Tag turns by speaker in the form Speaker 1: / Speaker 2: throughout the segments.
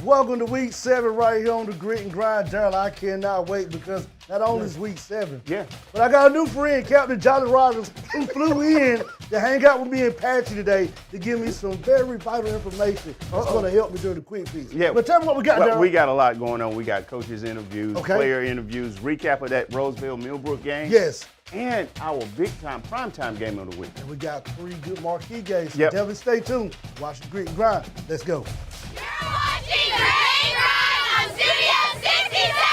Speaker 1: Welcome to week 7 right here on the Grit and Grind. Daryl, I cannot wait because not only is week 7, but I got a new friend, Captain Jolly Rogers, who flew in to hang out with me in Patchy today to give me some very vital information that's going to help me during the quick piece.
Speaker 2: Yeah.
Speaker 1: But tell me what we got, Daryl.
Speaker 2: We got a lot going on. We got coaches interviews, player interviews, recap of that ROLESVILLE-MILLBROOK game.
Speaker 1: Yes.
Speaker 2: And our big-time primetime game of the week.
Speaker 1: And we got 3 good marquee games. So
Speaker 2: Yep.
Speaker 1: definitely stay tuned. Watch the Grit and Grind. Let's go.
Speaker 3: You're watching the Grit and Grind on Studio 67!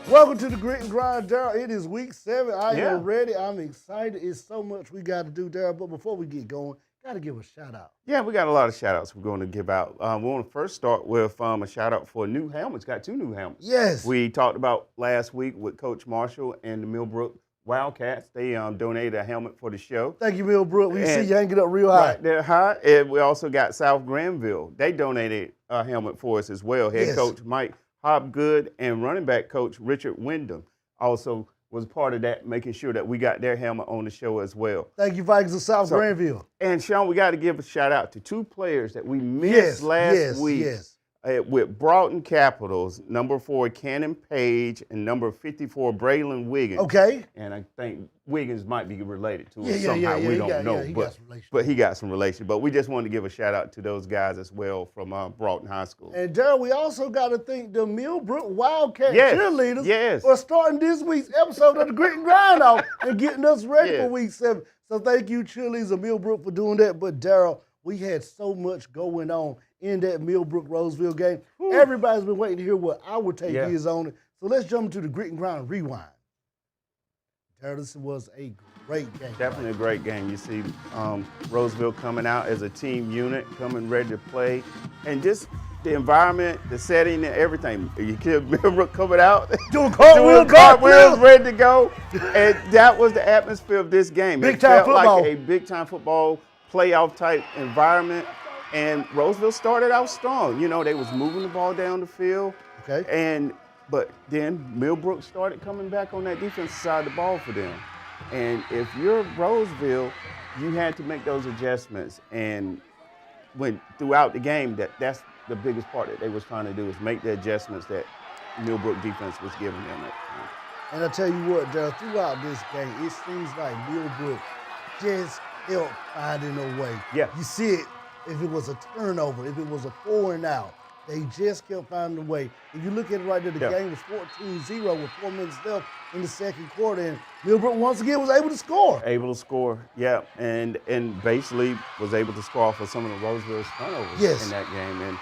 Speaker 1: Welcome to the Grit and Grind, Daryl. It is week 7. I am ready. I'm excited. It's so much we got to do, Daryl. But before we get going, got to give a shout out.
Speaker 2: Yeah, we got a lot of shout outs we're going to give out. We want to first start with a shout out for new helmets. Got 2 new helmets.
Speaker 1: Yes.
Speaker 2: We talked about last week with Coach Marshall and the MILLBROOK Wildcats. They donated a helmet for the show.
Speaker 1: Thank you, MILLBROOK. We see you hanging up real high.
Speaker 2: Right, they're high. And we also got South Granville. They donated a helmet for us as well. Head coach Mike Hobgood and running back coach Richard Wyndham also was part of that, making sure that we got their helmet on the show as well.
Speaker 1: Thank you, Vikings of South Granville.
Speaker 2: And Shawn, we got to give a shout out to 2 players that we missed last week with Broughton Capitals, number 4 Cannon Page and number 54 Braylon Wiggins.
Speaker 1: Okay.
Speaker 2: And I think Wiggins might be related to us
Speaker 1: somehow.
Speaker 2: We don't know, but he got some relation. But we just wanted to give a shout out to those guys as well from Broughton High School.
Speaker 1: And Daryl, we also got to thank the MILLBROOK Wildcat cheerleaders for starting this week's episode of the Grit and Grind off and getting us ready for week 7. So thank you, cheerleaders of MILLBROOK, for doing that. But Daryl, we had so much going on in that MILLBROOK-Roseville game. Everybody's been waiting to hear what our take is on it. So let's jump into the Grit and Grind rewind. Daryl, this was a great game.
Speaker 2: Definitely a great game. You see Roseville coming out as a team unit, coming ready to play. And just the environment, the setting, and everything. You kid MILLBROOK coming out,
Speaker 1: doing cartwheels,
Speaker 2: ready to go. And that was the atmosphere of this game. It felt like a big-time football playoff type environment. And Roseville started out strong. You know, they was moving the ball down the field. But then MILLBROOK started coming back on that defensive side of the ball for them. And if you're Roseville, you had to make those adjustments. And throughout the game, that's the biggest part that they was trying to do is make the adjustments that MILLBROOK defense was giving them at the time.
Speaker 1: And I tell you what, Daryl, throughout this game, it seems like MILLBROOK just helped finding a way.
Speaker 2: Yeah.
Speaker 1: You see it. If it was a turnover, if it was a 4 and out, they just kept finding a way. If you look at it right there, the game was 14-0 with 4 minutes left in the second quarter, and MILLBROOK once again was able to score.
Speaker 2: And basically was able to score off of some of the Roseville's turnovers in that game.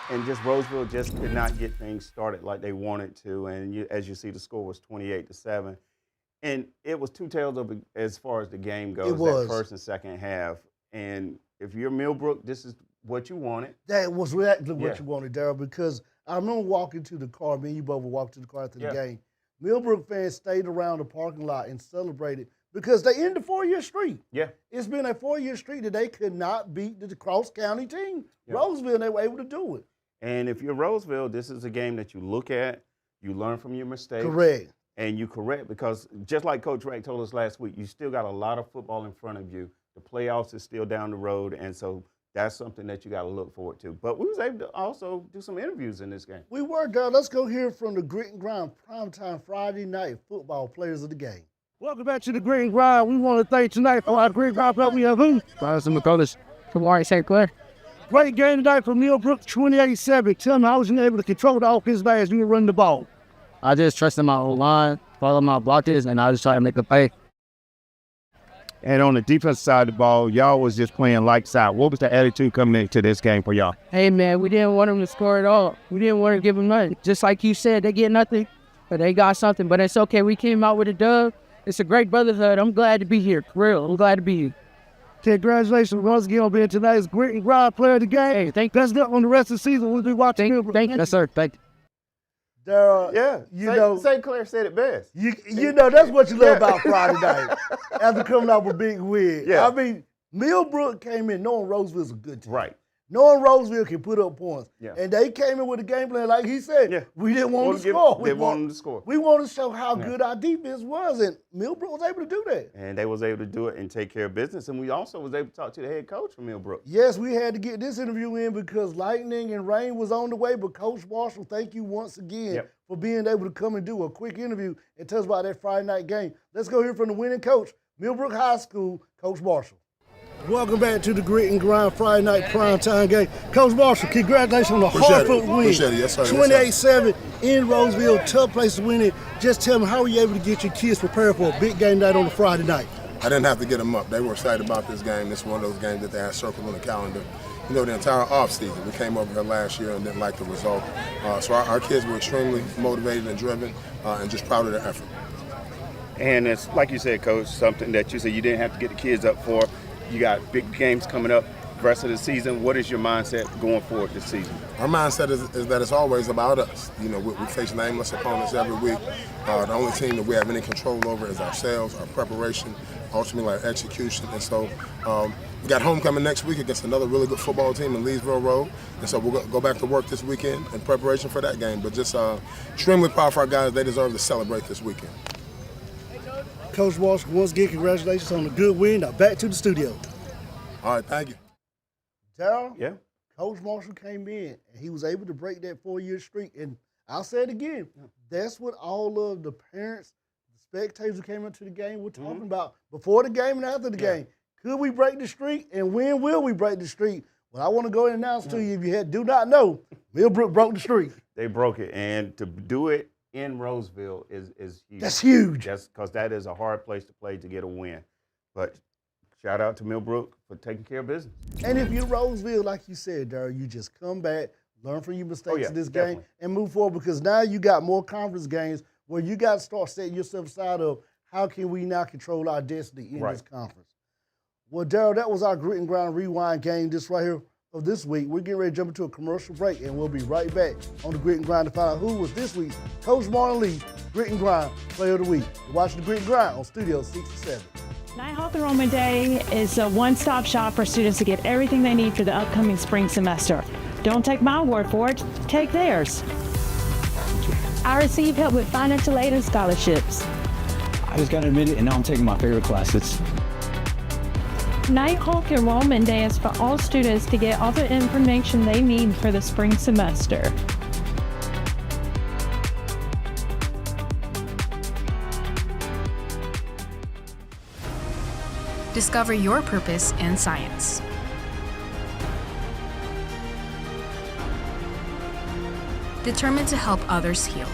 Speaker 2: And just Roseville just could not get things started like they wanted to. And as you see, the score was 28-7. And it was 2 tails of as far as the game goes, that first and second half. And if you're MILLBROOK, this is what you wanted.
Speaker 1: That was exactly what you wanted, Daryl, because I remember walking to the car, me and you both were walking to the car after the game. MILLBROOK fans stayed around the parking lot and celebrated because they ended the 4-year streak.
Speaker 2: Yeah.
Speaker 1: It's been a 4-year streak that they could not beat the cross-county team. Roseville, and they were able to do it.
Speaker 2: And if you're Roseville, this is a game that you look at, you learn from your mistakes.
Speaker 1: Correct.
Speaker 2: And you correct because just like Coach Rack told us last week, you still got a lot of football in front of you. The playoffs is still down the road, and so that's something that you got to look forward to. But we was able to also do some interviews in this game.
Speaker 1: We were, Daryl. Let's go hear from the Grit and Grind Primetime Friday night football players of the game. Welcome back to the Grit and Grind. We want to thank tonight for our Grit and Grind player. We have who?
Speaker 4: Bryson McCullers from Warren St. Clair.
Speaker 1: Great game tonight for MILLBROOK, 28-7. Tell me, how was you able to control the offense as you were running the ball?
Speaker 4: I just trusted my whole line, follow my blockers, and I just try to make a play.
Speaker 5: And on the defensive side of the ball, y'all was just playing lights out. What was the attitude coming into this game for y'all?
Speaker 4: Hey, man, we didn't want them to score at all. We didn't want to give them nothing. Just like you said, they get nothing, but they got something. But it's okay. We came out with a dub. It's a great brotherhood. I'm glad to be here. For real, I'm glad to be here.
Speaker 1: Congratulations once again on being tonight's Grit and Grind player of the game.
Speaker 4: Hey, thank
Speaker 1: you. Best luck on the rest of the season. We'll be watching.
Speaker 4: Thank you. Yes, sir. Thank you.
Speaker 1: Daryl,
Speaker 2: St. Clair said it best.
Speaker 1: You know, that's what you love about Friday night. After coming out with a big win.
Speaker 2: Yeah.
Speaker 1: I mean, MILLBROOK came in knowing Roseville's a good team.
Speaker 2: Right.
Speaker 1: knowing Roseville can put up points. Yeah. And they came in with a game plan, like he said, we didn't want to score.
Speaker 2: They wanted them to score.
Speaker 1: We wanted to show how good our defense was, and Millbrook was able to do that.
Speaker 2: And they was able to do it and take care of business, and we also was able to talk to the head coach from Millbrook.
Speaker 1: Yes, we had to get this interview in because lightning and rain was on the way, but Coach Marshall, thank you once again for being able to come and do a quick interview and tell us about that Friday night game. Let's go hear from the winning coach, Millbrook High School, Coach Marshall. Welcome back to the Grit and Grind Friday night primetime game. Coach Marshall, congratulations on the hard-fought win.
Speaker 6: Appreciate it. Yes, sir.
Speaker 1: 28-7 in Roseville, tough place to win it. Just tell me, how were you able to get your kids prepared for a big game night on a Friday night?
Speaker 6: I didn't have to get them up. They were excited about this game. This is one of those games that they had circled on the calendar. You know, the entire offseason. We came over here last year and didn't like the result. So our kids were extremely motivated and driven and just proud of their effort.
Speaker 2: And it's, like you said, Coach, something that you said you didn't have to get the kids up for. You got big games coming up the rest of the season. What is your mindset going forward this season?
Speaker 6: Our mindset is that it's always about us. You know, we face nameless opponents every week. The only team that we have any control over is ourselves, our preparation, ultimately our execution. And so we got homecoming next week against another really good football team in Leesville Road. And so we'll go back to work this weekend in preparation for that game. But just extremely proud of our guys. They deserve to celebrate this weekend.
Speaker 1: Coach Marshall, once again, congratulations on the good win. Now back to the studio.
Speaker 6: All right, thank you.
Speaker 1: Daryl?
Speaker 2: Yeah?
Speaker 1: Coach Marshall came in, and he was able to break that 4-year streak. And I'll say it again, that's what all of the parents, the spectators who came into the game were talking about before the game and after the game. Could we break the streak, and when will we break the streak? Well, I want to go and announce to you, if you do not know, Millbrook broke the streak.
Speaker 2: They broke it, and to do it in Roseville is huge.
Speaker 1: That's huge.
Speaker 2: That's because that is a hard place to play to get a win. But shout out to Millbrook for taking care of business.
Speaker 1: And if you're Roseville, like you said, Daryl, you just come back, learn from your mistakes in this game, and move forward, because now you got more conference games where you got to start setting yourself aside of how can we now control our destiny in this conference. Well, Daryl, that was our Grit and Grind Rewind game just right here of this week. We're getting ready to jump into a commercial break, and we'll be right back on the Grit and Grind to find out who was this week's Coach Marlon Lee's Grit and Grind Player of the Week. You're watching the Grit and Grind on Studio 67.
Speaker 7: Nighthawk Enrollment Day is a one-stop shop for students to get everything they need for the upcoming spring semester. Don't take my word for it, take theirs. I receive help with financial aid and scholarships.
Speaker 8: I just got admitted and now I'm taking my favorite classes.
Speaker 7: Nighthawk Enrollment Day is for all students to get all the information they need for the spring semester.
Speaker 9: Discover your purpose in science. Determined to help others heal.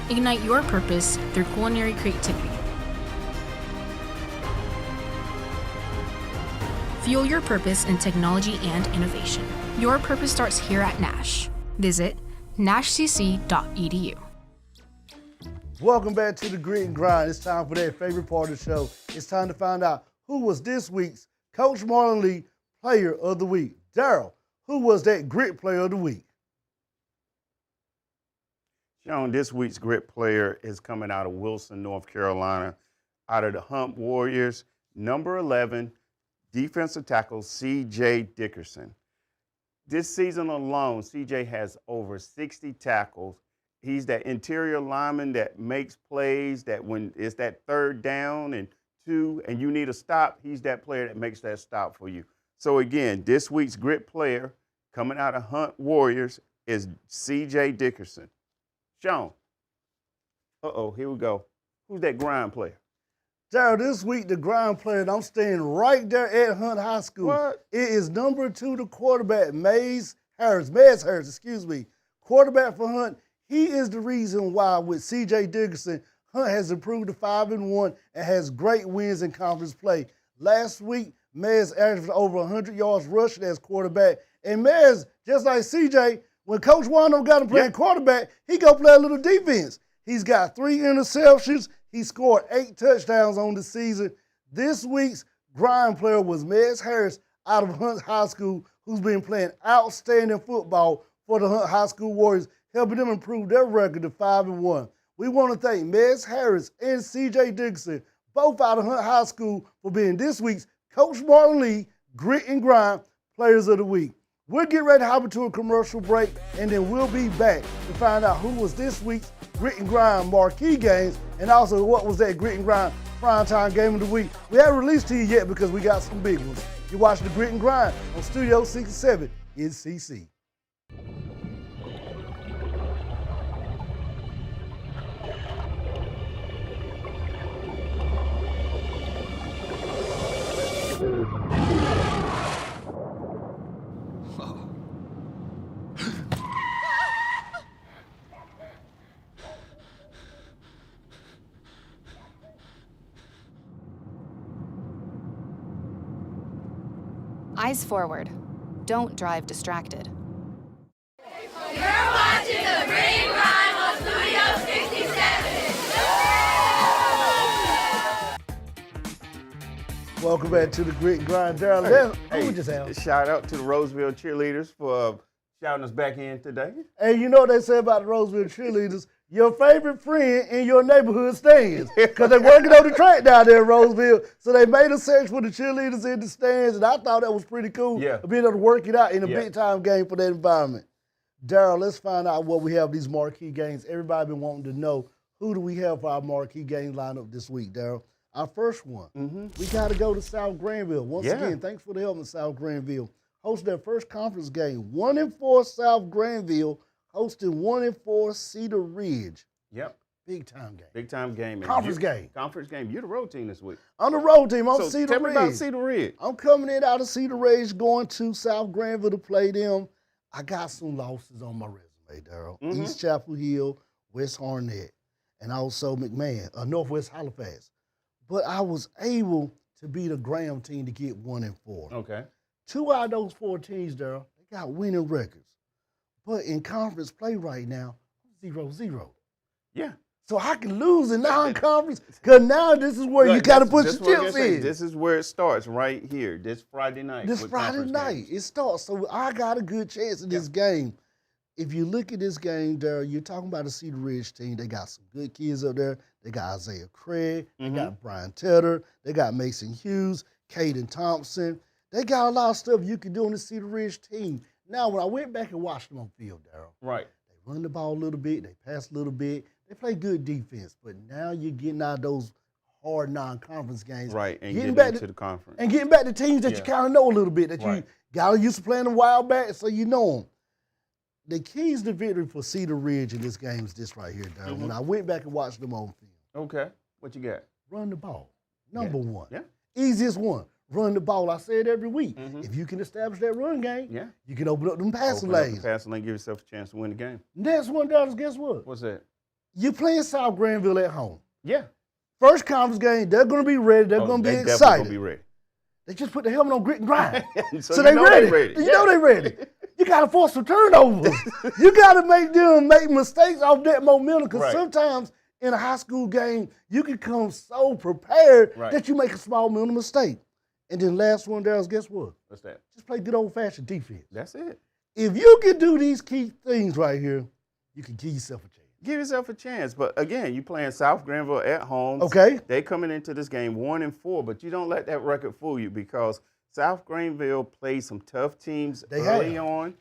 Speaker 9: Ignite your purpose through culinary creativity. Fuel your purpose in technology and innovation. Your purpose starts here at Nash. Visit nashcc.edu.
Speaker 1: Welcome back to the Grit and Grind. It's time for that favorite part of the show. It's time to find out who was this week's Coach Marlon Lee Player of the Week. Daryl, who was that Grit Player of the Week?
Speaker 2: Shawn, this week's Grit player is coming out of Wilson, North Carolina, out of the Hump Warriors, number 11, defensive tackle C.J. Dickerson. This season alone, C.J. has over 60 tackles. He's that interior lineman that makes plays, that when it's that third down and 2 and you need a stop, he's that player that makes that stop for you. So again, this week's Grit player coming out of Hunt Warriors is C.J. Dickerson. Shawn. Here we go. Who's that grind player?
Speaker 1: Daryl, this week the grind player, and I'm staying right there at Hunt High School.
Speaker 2: What?
Speaker 1: It is number 2, the quarterback, Mez Harris, quarterback for Hunt. He is the reason why with C.J. Dickerson, Hunt has improved to 5-1 and has great wins in conference play. Last week, Mez averaged over 100 yards rushing as quarterback. And Mez, just like C.J., when Coach Wando got him playing quarterback, he go play a little defense. He's got 3 interceptions. He scored 8 touchdowns on the season. This week's grind player was Mez Harris out of Hunt High School, who's been playing outstanding football for the Hunt High School Warriors, helping them improve their record to 5-1. We want to thank Mez Harris and C.J. Dickerson, both out of Hunt High School, for being this week's Coach Marlon Lee Grit and Grind Players of the Week. We'll get ready to hop into a commercial break, and then we'll be back to find out who was this week's Grit and Grind Marquee games, and also what was that Grit and Grind Primetime Game of the Week. We haven't released to you yet because we got some big ones. You're watching the Grit and Grind on Studio 67 NCC.
Speaker 10: Eyes forward. Don't drive distracted.
Speaker 3: You're watching the Green Grind on Studio 67.
Speaker 1: Welcome back to the Grit and Grind. Daryl,
Speaker 2: hey, shout out to the Roseville cheerleaders for shouting us back in today.
Speaker 1: And you know what they say about the Roseville cheerleaders? Your favorite friend in your neighborhood stands. Because they're working on the track down there in Roseville. So they made a search for the cheerleaders in the stands, and I thought that was pretty cool.
Speaker 2: Yeah.
Speaker 1: Being able to work it out in a big-time game for that environment. Daryl, let's find out what we have these marquee games. Everybody been wanting to know, who do we have for our marquee game lineup this week, Daryl? Our first one, we got to go to South Granville. Once again, thanks for the help in South Granville. Hosted their first conference game, 1-4 South Granville, hosting 1-4 Cedar Ridge.
Speaker 2: Yep.
Speaker 1: Big time game.
Speaker 2: Big time game.
Speaker 1: Conference game.
Speaker 2: Conference game. You're the road team this week.
Speaker 1: I'm the road team. I'm
Speaker 2: so
Speaker 1: Cedar
Speaker 2: tell
Speaker 1: Ridge.
Speaker 2: me about Cedar Ridge.
Speaker 1: I'm coming in out of Cedar Ridge, going to South Granville to play them. I got some losses on my resume, Daryl. East Chapel Hill, West Harnett, and also McMahon, Northwest Halifax. But I was able to beat a Graham team to get 1-4.
Speaker 2: Okay.
Speaker 1: 2 out of those 4 teams, Daryl, they got winning records. But in conference play right now, 0-0.
Speaker 2: Yeah.
Speaker 1: So I can lose in non-conference, because now this is where you got to put your chips in.
Speaker 2: This is where it starts, right here, this Friday night.
Speaker 1: This Friday night, it starts. So I got a good chance in this game. If you look at this game, Daryl, you're talking about a Cedar Ridge team. They got some good kids up there. They got Isaiah Craig. They got Brian Tedder. They got Mason Hughes, Caden Thompson. They got a lot of stuff you can do on the Cedar Ridge team. Now, when I went back and watched them on field, Daryl, they run the ball a little bit. They pass a little bit. They play good defense. But now you're getting out of those hard non-conference games.
Speaker 2: Right, and getting back to the conference.
Speaker 1: And getting back to teams that you kind of know a little bit, that you got used to playing a while back, so you know them. The keys to victory for Cedar Ridge in this game is this right here, Daryl. When I went back and watched them on field.
Speaker 2: Okay, what you got?
Speaker 1: Run the ball, number one.
Speaker 2: Yeah.
Speaker 1: Easiest one, run the ball. I say it every week. If you can establish that run game, you can open up them passing lanes.
Speaker 2: Passing lane, give yourself a chance to win the game.
Speaker 1: Next one, Daryl, guess what?
Speaker 2: What's that?
Speaker 1: You're playing South Granville at home.
Speaker 2: Yeah.
Speaker 1: First conference game, they're going to be ready. They're going to be excited.
Speaker 2: They're going to be ready.
Speaker 1: They just put the helmet on Grit and Grind.
Speaker 2: so they ready.
Speaker 1: You know they ready. You got to force some turnovers. You got to make them make mistakes off that momentum, because sometimes in a high school game, you can come so prepared that you make a small mental mistake. And then last one, Daryl, guess what?
Speaker 2: What's that?
Speaker 1: Just play good old-fashioned defense.
Speaker 2: That's it.
Speaker 1: If you can do these key things right here, you can give yourself a chance.
Speaker 2: Give yourself a chance. But again, you're playing South Granville at home.
Speaker 1: Okay.
Speaker 2: They coming into this game 1-4, but you don't let that record fool you, because South Granville played some tough teams early on.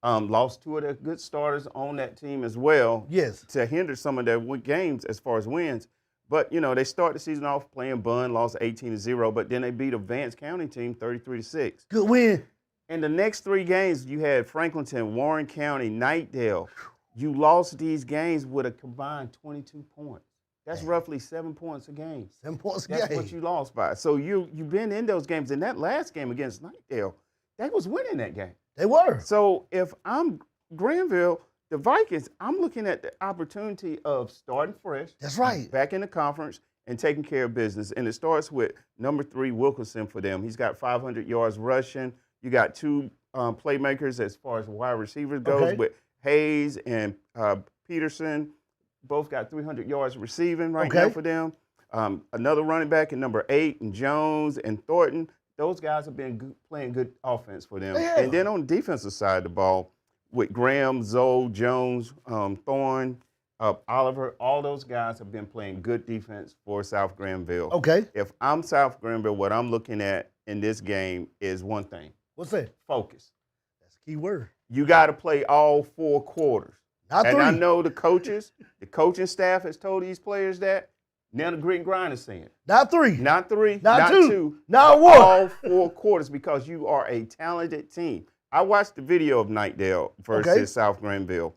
Speaker 2: Lost 2 of their good starters on that team as well.
Speaker 1: Yes.
Speaker 2: To hinder some of their games as far as wins. But, you know, they start the season off playing Bunn, lost 18-0, but then they beat a Vance County team 33-6.
Speaker 1: Good win.
Speaker 2: In the next 3 games, you had Franklinton, Warren County, Knightdale. You lost these games with a combined 22 points. That's roughly 7 points a game.
Speaker 1: 7 points a game.
Speaker 2: That's what you lost by. So you've been in those games. In that last game against Knightdale, they was winning that game.
Speaker 1: They were.
Speaker 2: So if I'm Granville, the Vikings, I'm looking at the opportunity of starting fresh.
Speaker 1: That's right.
Speaker 2: Back in the conference and taking care of business. And it starts with number 3, Wilkinson, for them. He's got 500 yards rushing. You got 2 playmakers as far as wide receivers goes with Hayes and Peterson. Both got 300 yards receiving now for them. Another running back in number 8, and Jones and Thornton. Those guys have been playing good offense for them.
Speaker 1: Yeah.
Speaker 2: And then on the defensive side of the ball, with Graham, Zoe, Jones, Thorne, Oliver, all those guys have been playing good defense for South Granville.
Speaker 1: Okay.
Speaker 2: If I'm South Granville, what I'm looking at in this game is one thing.
Speaker 1: What's that?
Speaker 2: Focus.
Speaker 1: That's a key word.
Speaker 2: You got to play all 4 quarters.
Speaker 1: Not
Speaker 2: and
Speaker 1: 3.
Speaker 2: I know the coaches, the coaching staff has told these players that. Now the Greene grind is saying.
Speaker 1: Not 3.
Speaker 2: Not 3.
Speaker 1: Not 2.
Speaker 2: Not
Speaker 1: 1.
Speaker 2: All 4 quarters because you are a talented team. I watched the video of Knightdale versus South Granville.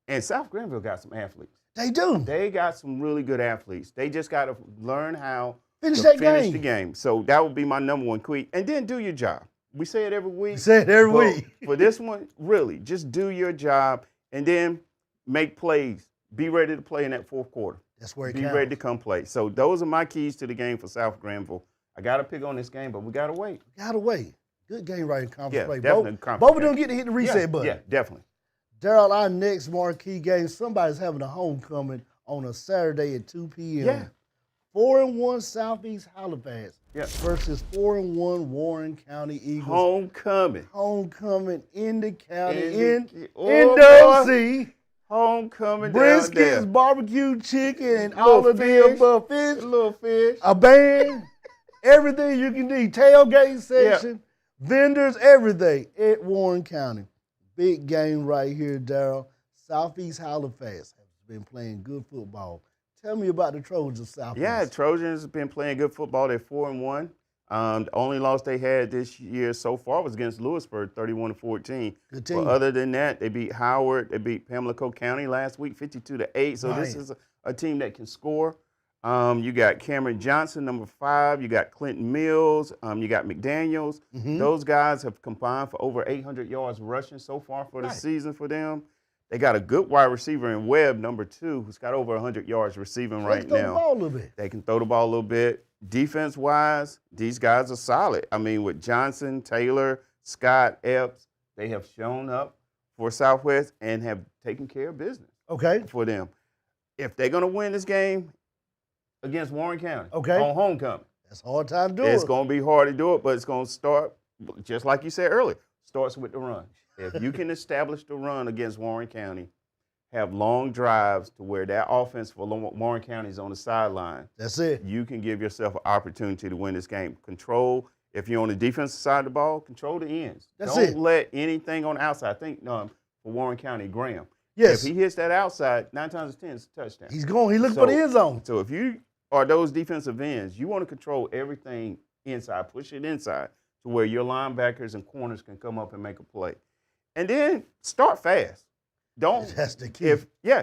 Speaker 2: And South Granville got some athletes.
Speaker 1: They do.
Speaker 2: They got some really good athletes. They just got to learn how
Speaker 1: finish
Speaker 2: the game. So that would be my number 1 tweak. And then do your job. We say it every week.
Speaker 1: We say it every week.
Speaker 2: For this one, really, just do your job and then make plays. Be ready to play in that 4th quarter.
Speaker 1: That's where it
Speaker 2: Be
Speaker 1: counts.
Speaker 2: ready to come play. So those are my keys to the game for South Granville. I got to pick on this game, but we got to wait.
Speaker 1: Got to wait. Good game right in conference play.
Speaker 2: Definitely
Speaker 1: Both of them get to hit the reset button.
Speaker 2: Yeah, definitely.
Speaker 1: Daryl, our next marquee game, somebody's having a homecoming on a Saturday at 2 p.m.
Speaker 2: Yeah.
Speaker 1: 4-1 Southeast Halifax versus 4-1 Warren County Eagles. Homecoming in the county, in Dulcie.
Speaker 2: Homecoming
Speaker 1: Briskets,
Speaker 2: down there.
Speaker 1: barbecue chicken, and all of the above fish.
Speaker 2: A little fish.
Speaker 1: A band, everything you can need. Tailgate section, vendors, everything at Warren County. Big game right here, Daryl. Southeast Halifax has been playing good football. Tell me about the Trojans of Southeast.
Speaker 2: Yeah, Trojans have been playing good football. They're 4-1. The only loss they had this year so far was against Lewisburg, 31-14.
Speaker 1: Good team.
Speaker 2: But other than that, they beat Howard. They beat Pamlico County last week, 52-8. So this is a team that can score. You got Cameron Johnson, number 5. You got Clinton Mills. You got McDaniels. Those guys have combined for over 800 yards rushing so far for the season for them. They got a good wide receiver in Webb, number 2, who's got over 100 yards receiving right now.
Speaker 1: They can throw the ball a little bit.
Speaker 2: They can throw the ball a little bit. Defense-wise, these guys are solid. I mean, with Johnson, Taylor, Scott, Epps, they have shown up for Southwest and have taken care of business for them. If they're going to win this game against Warren County on homecoming,
Speaker 1: that's a hard time to do it.
Speaker 2: It's going to be hard to do it, but it's going to start, just like you said earlier, starts with the run. If you can establish the run against Warren County, have long drives to where that offense for Warren County is on the sideline.
Speaker 1: That's it.
Speaker 2: You can give yourself an opportunity to win this game. Control, if you're on the defensive side of the ball, control the ends. Don't let anything on the outside. I think for Warren County, Graham.
Speaker 1: Yes.
Speaker 2: If he hits that outside, 9 times out of 10, it's a touchdown.
Speaker 1: He's going. He looks for the end zone.
Speaker 2: So if you are those defensive ends, you want to control everything inside, push it inside to where your linebackers and corners can come up and make a play. And then start fast.
Speaker 1: That's the key.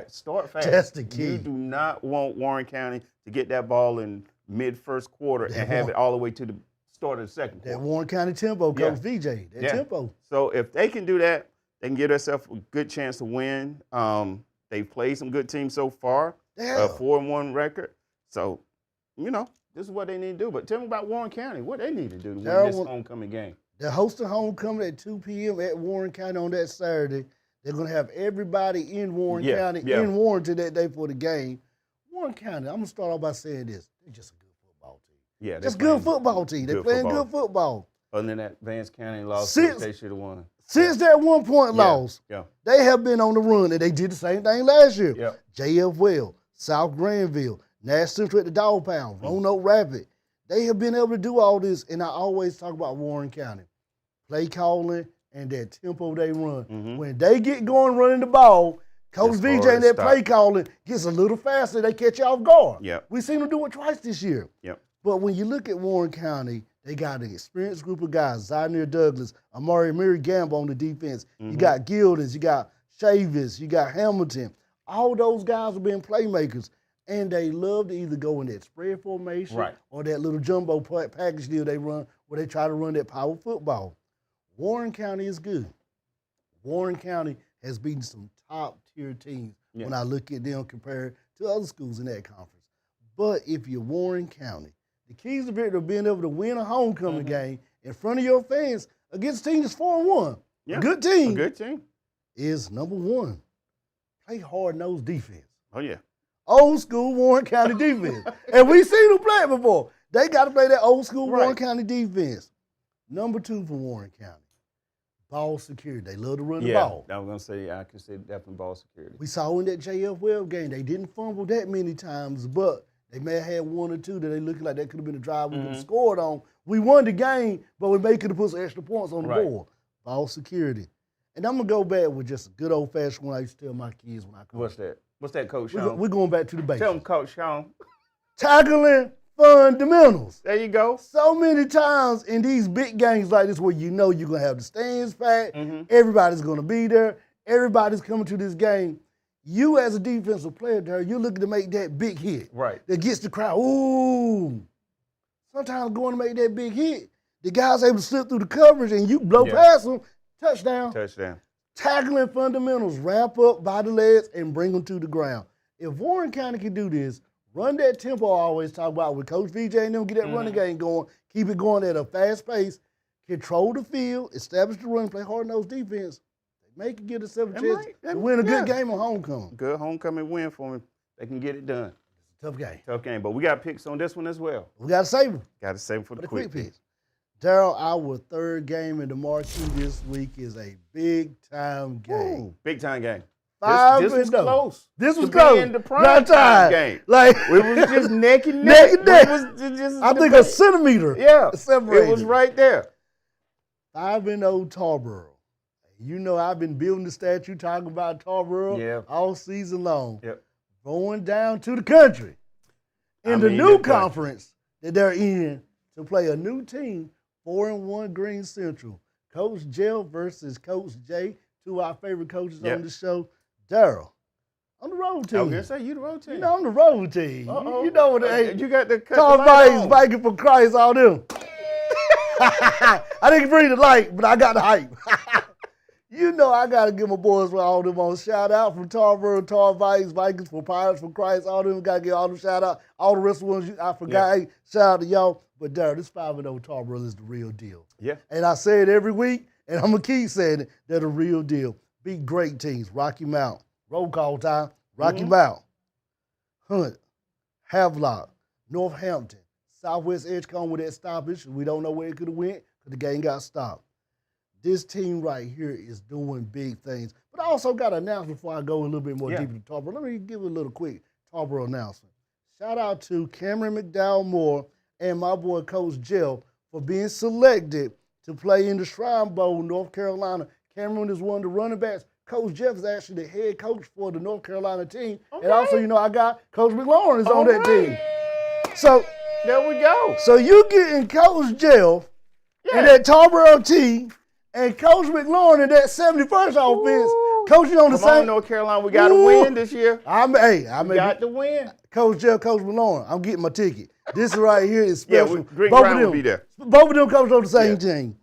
Speaker 2: Start fast.
Speaker 1: That's the key.
Speaker 2: You do not want Warren County to get that ball in mid-first quarter and have it all the way to the start of the second quarter.
Speaker 1: That Warren County tempo, Coach VJ. That tempo.
Speaker 2: So if they can do that, they can give themselves a good chance to win. They've played some good teams so far. A 4-1 record. So, this is what they need to do. But tell me about Warren County. What they need to do to win this homecoming game.
Speaker 1: They're hosting homecoming at 2 p.m. at Warren County on that Saturday. They're going to have everybody in Warren County in Warrenton that day for the game. Warren County, I'm going to start off by saying this. They're just a good football team.
Speaker 2: Yeah,
Speaker 1: just good football team. They're playing good football.
Speaker 2: Other than that Vance County loss, they should have won.
Speaker 1: Since that 1-point loss, they have been on the run, and they did the same thing last year.
Speaker 2: Yeah.
Speaker 1: JF Well, South Granville, Nash Central at the Dog Pound, Roanoke Rapid. They have been able to do all this, and I always talk about Warren County. Play calling and that tempo they run. When they get going running the ball, Coach VJ and that play calling gets a little faster. They catch you off guard.
Speaker 2: Yep.
Speaker 1: We've seen them do it twice this year.
Speaker 2: Yep.
Speaker 1: But when you look at Warren County, they got an experienced group of guys. Zynier Douglas, Mary Gamble on the defense. You got Gildens, you got Chavis, you got Hamilton. All those guys have been playmakers. And they love to either go in that spread formation or that little jumbo package deal they run where they try to run that power football. Warren County is good. Warren County has beaten some top-tier teams when I look at them compared to other schools in that conference. But if you're Warren County, the keys to being able to win a homecoming game in front of your fans against a team that's 4-1, a good team, is number 1, play hard-nosed defense.
Speaker 2: Oh, yeah.
Speaker 1: Old school Warren County defense. And we've seen them play it before. They got to play that old school Warren County defense. Number 2 for Warren County. Ball security. They love to run the ball.
Speaker 2: I was going to say, I consider definitely ball security.
Speaker 1: We saw in that JF Webb game, they didn't fumble that many times, but they may have had one or two that they looked like that could have been a drive we could have scored on. We won the game, but we may could have put some extra points on the board. Ball security. And I'm going to go back with just a good old-fashioned one I used to tell my kids when I coach.
Speaker 2: What's that? What's that, Coach Shawn?
Speaker 1: We're going back to the basics.
Speaker 2: Tell them, Coach Shawn.
Speaker 1: Tackling fundamentals.
Speaker 2: There you go.
Speaker 1: So many times in these big games like this where you know you're going to have the stands packed, everybody's going to be there, everybody's coming to this game. You as a defensive player there, you're looking to make that big hit.
Speaker 2: Right.
Speaker 1: That gets the crowd, ooh. Sometimes going to make that big hit, the guy's able to slip through the coverage and you blow past him, touchdown.
Speaker 2: Touchdown.
Speaker 1: Tackling fundamentals, wrap up by the legs and bring them to the ground. If Warren County can do this, run that tempo I always talk about with Coach VJ and them, get that running game going, keep it going at a fast pace, control the field, establish the run, play hard-nosed defense, they can get themselves a chance to win a good game on homecoming.
Speaker 2: Good homecoming win for them. They can get it done.
Speaker 1: Tough game.
Speaker 2: Tough game, but we got picks on this one as well.
Speaker 1: We got to save them.
Speaker 2: Got to save them for the quick picks.
Speaker 1: Daryl, our third game in the Marquee this week is a big-time game.
Speaker 2: Ooh, big-time game.
Speaker 1: This
Speaker 2: was close.
Speaker 1: This was close.
Speaker 2: In the Primetime Game.
Speaker 1: Like,
Speaker 2: it was just neck and neck.
Speaker 1: I think a centimeter.
Speaker 2: Yeah,
Speaker 1: separated.
Speaker 2: It was right there.
Speaker 1: 5-0 Tarboro. You know I've been building the statue, talking about Tarboro all season long.
Speaker 2: Yep.
Speaker 1: Going down to the country in the new conference that they're in to play a new team, 4-1 Greene Central. Coach Jill versus Coach Jay, two of our favorite coaches on the show. Daryl, on the road team.
Speaker 2: I was going to say, you the road team.
Speaker 1: You know, I'm the road team. You know what
Speaker 2: you got the
Speaker 1: Tom Bites, Biking for Christ, all them. I didn't bring the light, but I got the hype. You know I got to give my boys all them on shout out from Tarboro, Vikings for Pirates for Christ, all them got to give all them shout out. All the rest of the ones I forgot, hey, shout out to y'all. But Daryl, this 5-0 Tarboro is the real deal.
Speaker 2: Yeah.
Speaker 1: And I say it every week, and I'm going to keep saying it, they're the real deal. Beat great teams, Rocky Mount, roll call time, Rocky Mount, Hunt, Havelock, Northampton, Southwest Edgecombe with that stoppage. We don't know where it could have went because the game got stopped. This team right here is doing big things. But I also got an announcement before I go a little bit more deep into Tarboro. Let me give a little quick Tarboro announcement. Shout out to Cameron McDowell Moore and my boy Coach Jill for being selected to play in the Shrine Bowl, North Carolina. Cameron is one of the running backs. Coach Jeff is actually the head coach for the North Carolina team. Okay. And also, you know, I got Coach McLaurin is on that team. So
Speaker 2: there we go.
Speaker 1: So you getting Coach Jeff and that Tarboro team and Coach McLaurin in that 71st offense, coaching on the same.
Speaker 2: Come on, North Carolina, we got to win this year.
Speaker 1: I
Speaker 2: got to win.
Speaker 1: Coach Jeff, Coach McLaurin, I'm getting my ticket. This right here is special.
Speaker 2: Green Brown will be there.
Speaker 1: Both of them coaches on the same team.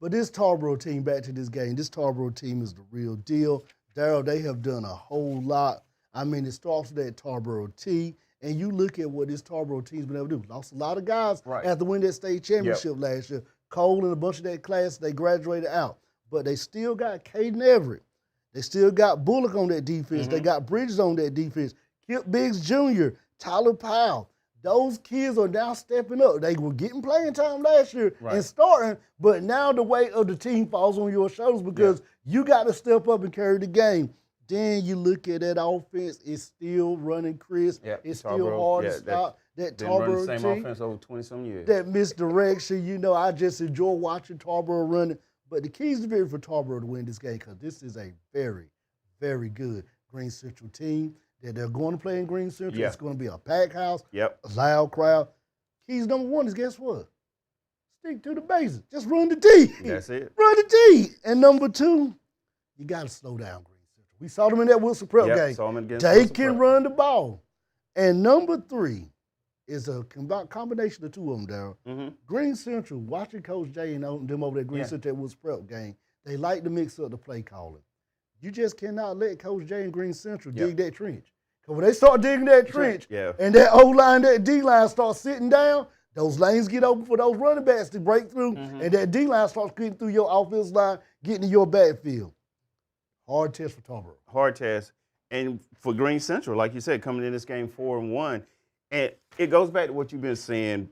Speaker 1: But this Tarboro team, back to this game, this Tarboro team is the real deal. Daryl, they have done a whole lot. I mean, it starts with that Tarboro team, and you look at what this Tarboro team's been able to do. Lost a lot of guys after winning that state championship last year. Cole and a bunch of that class, they graduated out. But they still got Caden Everett. They still got Bullock on that defense. They got Bridges on that defense. Kip Biggs Jr., Tyler Powell. Those kids are now stepping up. They were getting playing time last year and starting, but now the weight of the team falls on your shoulders because you got to step up and carry the game. Then you look at that offense, it's still running crisp. It's still hard to stop. That Tarboro
Speaker 2: team. Same offense over 20-some years.
Speaker 1: That misdirection, you know, I just enjoy watching Tarboro running. But the keys to victory for Tarboro to win this game because this is a very, very good Greene Central team. That they're going to play in Greene Central. It's going to be a packed house, a loud crowd. Keys number one is guess what? Stick to the basics. Just run the T.
Speaker 2: That's it.
Speaker 1: Run the T. And number two, you got to slow down Greene Central. We saw them in that Wilson Prep game.
Speaker 2: Saw them against
Speaker 1: they
Speaker 2: Wilson
Speaker 1: can
Speaker 2: Prep.
Speaker 1: run the ball. And number three is a combination of two of them, Daryl. Greene Central, watching Coach Jay and them over that Greene Central at Wilson Prep game, they like to mix up the play calling. You just cannot let Coach Jay and Greene Central dig that trench. Because when they start digging that trench and that O-line, that D-line starts sitting down, those lanes get open for those running backs to break through, and that D-line starts getting through your offensive line, getting to your backfield. Hard test for Tarboro.
Speaker 2: Hard test. And for Greene Central, like you said, coming in this game 4-1, and it goes back to what you've been saying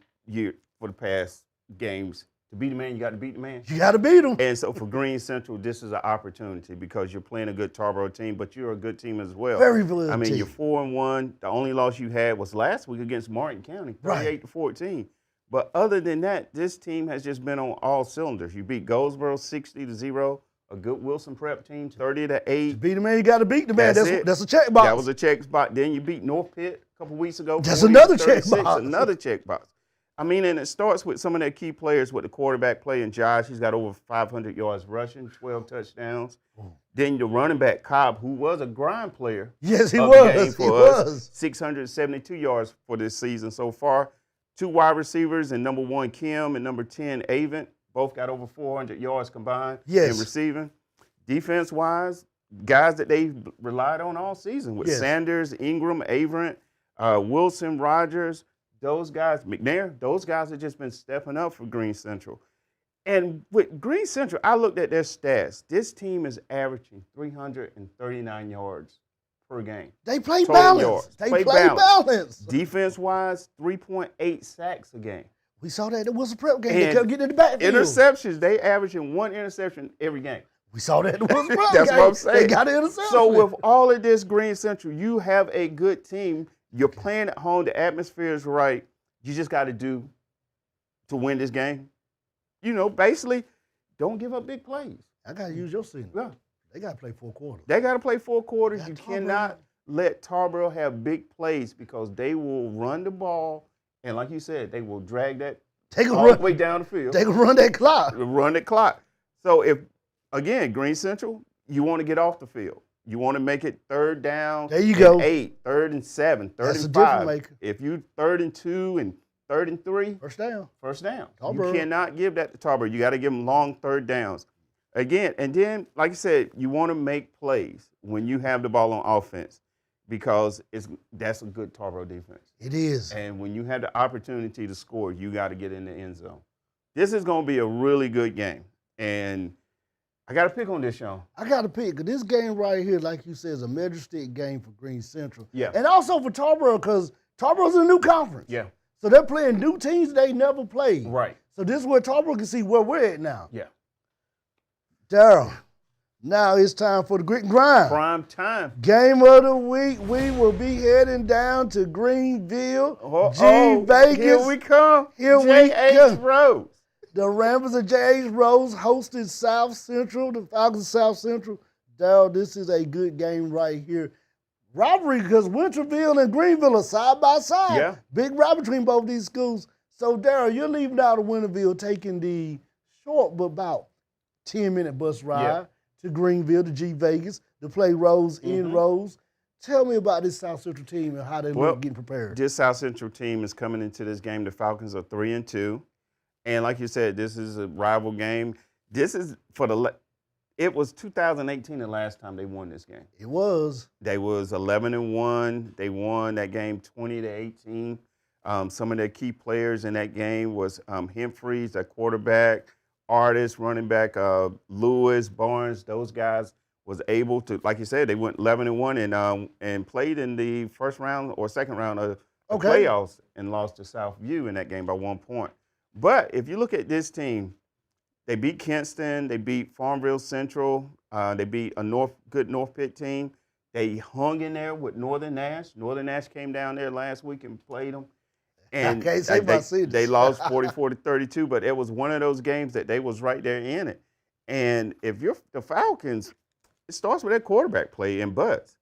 Speaker 2: for the past games. To beat the man, you got to beat the man.
Speaker 1: You got to beat him.
Speaker 2: And so for Greene Central, this is an opportunity because you're playing a good Tarboro team, but you're a good team as well.
Speaker 1: Very good
Speaker 2: I mean,
Speaker 1: team.
Speaker 2: you're 4-1. The only loss you had was last week against Martin County, 38-14. But other than that, this team has just been on all cylinders. You beat Goldsboro 60-0. A good Wilson Prep team, 30-8.
Speaker 1: To beat the man, you got to beat the man. That's a check box.
Speaker 2: That was a check spot. Then you beat North Pitt a couple weeks ago.
Speaker 1: That's another check box.
Speaker 2: Another check box. I mean, and it starts with some of their key players with the quarterback playing Josh. He's got over 500 yards rushing, 12 touchdowns. Then the running back, Cobb, who was a grind player.
Speaker 1: Yes, he was.
Speaker 2: He was. 672 yards for this season so far. 2 wide receivers, and number 1, Kim, and number 10, Avent. Both got over 400 yards combined in receiving. Defense-wise, guys that they relied on all season with Sanders, Ingram, Avent, Wilson, Rogers. Those guys, McNair, those guys have just been stepping up for Greene Central. And with Greene Central, I looked at their stats. This team is averaging 339 yards per game.
Speaker 1: They play balance. They play balance.
Speaker 2: Defense-wise, 3.8 sacks a game.
Speaker 1: We saw that. It was a prep game. They kept getting in the backfield.
Speaker 2: Interceptions, they averaging 1 interception every game.
Speaker 1: We saw that. It was a prep
Speaker 2: That's
Speaker 1: game.
Speaker 2: what I'm saying.
Speaker 1: They got an interception.
Speaker 2: So with all of this, Greene Central, you have a good team. You're playing at home. The atmosphere is right. You just got to do to win this game. You know, basically, don't give up big plays.
Speaker 1: I got to use your signal.
Speaker 2: Yeah.
Speaker 1: They got to play 4 quarters.
Speaker 2: They got to play 4 quarters. You cannot let Tarboro have big plays because they will run the ball, and like you said, they will drag that all the way down the field.
Speaker 1: They can run that clock.
Speaker 2: Run that clock. So if, again, Greene Central, you want to get off the field. You want to make it 3rd down.
Speaker 1: There you go.
Speaker 2: 8, 3rd and 7, 3rd
Speaker 1: That's
Speaker 2: and
Speaker 1: a
Speaker 2: 5.
Speaker 1: difference maker.
Speaker 2: If you 3rd and 2 and 3rd and 3.
Speaker 1: First down.
Speaker 2: You cannot give that to Tarboro. You got to give them long 3rd downs. Again, and then, like I said, you want to make plays when you have the ball on offense because that's a good Tarboro defense.
Speaker 1: It is.
Speaker 2: And when you have the opportunity to score, you got to get in the end zone. This is going to be a really good game. And I got to pick on this, Shawn.
Speaker 1: I got to pick. This game right here, like you said, is a measure stick game for Greene Central.
Speaker 2: Yeah.
Speaker 1: And also for Tarboro because Tarboro's in a new conference.
Speaker 2: Yeah.
Speaker 1: So they're playing new teams they never played.
Speaker 2: Right.
Speaker 1: So this is where Tarboro can see where we're at now.
Speaker 2: Yeah.
Speaker 1: Daryl, now it's time for the Grit and Grind.
Speaker 2: Prime time.
Speaker 1: Game of the week, we will be heading down to Greenville, Vegas.
Speaker 2: Here we come.
Speaker 1: J.H.
Speaker 2: Rose.
Speaker 1: The Ramblers of J.H. Rose hosted South Central, the Falcons of South Central. Daryl, this is a good game right here. Rivalry because Winterville and Greenville are side by side.
Speaker 2: Yeah.
Speaker 1: Big rivalry between both these schools. So, Daryl, you're leaving out of Winterville, taking the short but about 10-minute bus ride to Greenville, to G Vegas, to play Rose in Rose. Tell me about this South Central team and how they look getting prepared.
Speaker 2: This South Central team is coming into this game. The Falcons are 3-2. And like you said, this is a rival game. This is it was 2018 the last time they won this game.
Speaker 1: It was.
Speaker 2: They was 11-1. They won that game 20-18. Some of their key players in that game was Humphreys, their quarterback, Artist, running back, Lewis, Barnes. Those guys was able to, like you said, they went 11-1 and played in the first round or second round of the playoffs and lost to Southview in that game by 1 point. But if you look at this team, they beat Kinston, they beat Farmville Central, they beat a good North Pitt team. They hung in there with Northern Nash. Northern Nash came down there last week and played them. And they lost 44-32, but it was one of those games that they was right there in it. And if you're the Falcons, it starts with that quarterback play in Butts.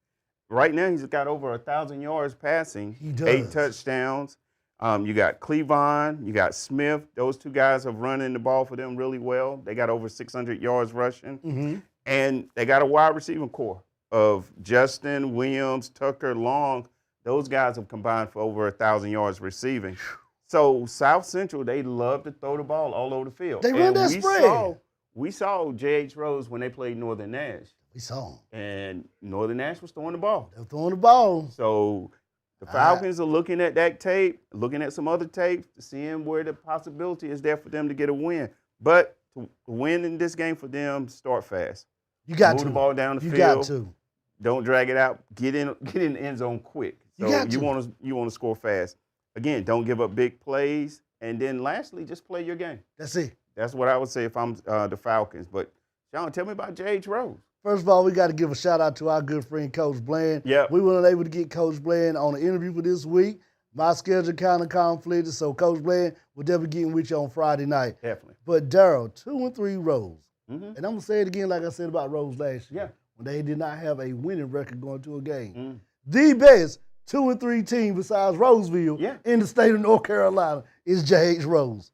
Speaker 2: Right now, he's got over 1,000 yards passing,
Speaker 1: he does.
Speaker 2: 8 touchdowns. You got Cleavon, you got Smith. Those 2 guys have running the ball for them really well. They got over 600 yards rushing. And they got a wide receiving core of Justin, Williams, Tucker, Long. Those guys have combined for over 1,000 yards receiving. So South Central, they love to throw the ball all over the field.
Speaker 1: They run that spread.
Speaker 2: We saw J.H. Rose when they played Northern Nash.
Speaker 1: We saw them.
Speaker 2: And Northern Nash was throwing the ball.
Speaker 1: They were throwing the ball.
Speaker 2: So the Falcons are looking at that tape, looking at some other tapes, seeing where the possibility is there for them to get a win. But to win in this game for them, start fast.
Speaker 1: You got
Speaker 2: Move
Speaker 1: to.
Speaker 2: the ball down the field.
Speaker 1: You got to.
Speaker 2: Don't drag it out. Get in the end zone quick. So you want to score fast. Again, don't give up big plays. And then lastly, just play your game.
Speaker 1: That's it.
Speaker 2: That's what I would say if I'm the Falcons. But, Shawn, tell me about J.H. Rose.
Speaker 1: First of all, we got to give a shout-out to our good friend, Coach Bland.
Speaker 2: Yep.
Speaker 1: We weren't able to get Coach Bland on the interview for this week. My schedule kind of conflicted, so Coach Bland will definitely get with you on Friday night.
Speaker 2: Definitely.
Speaker 1: But, Daryl, 2-3 Rose.
Speaker 2: Mm-hmm.
Speaker 1: And I'm going to say it again like I said about Rose last year.
Speaker 2: Yeah.
Speaker 1: When they did not have a winning record going to a game.
Speaker 2: Mm-hmm.
Speaker 1: The best 2-3 team besides Roseville in the state of North Carolina is J.H. Rose.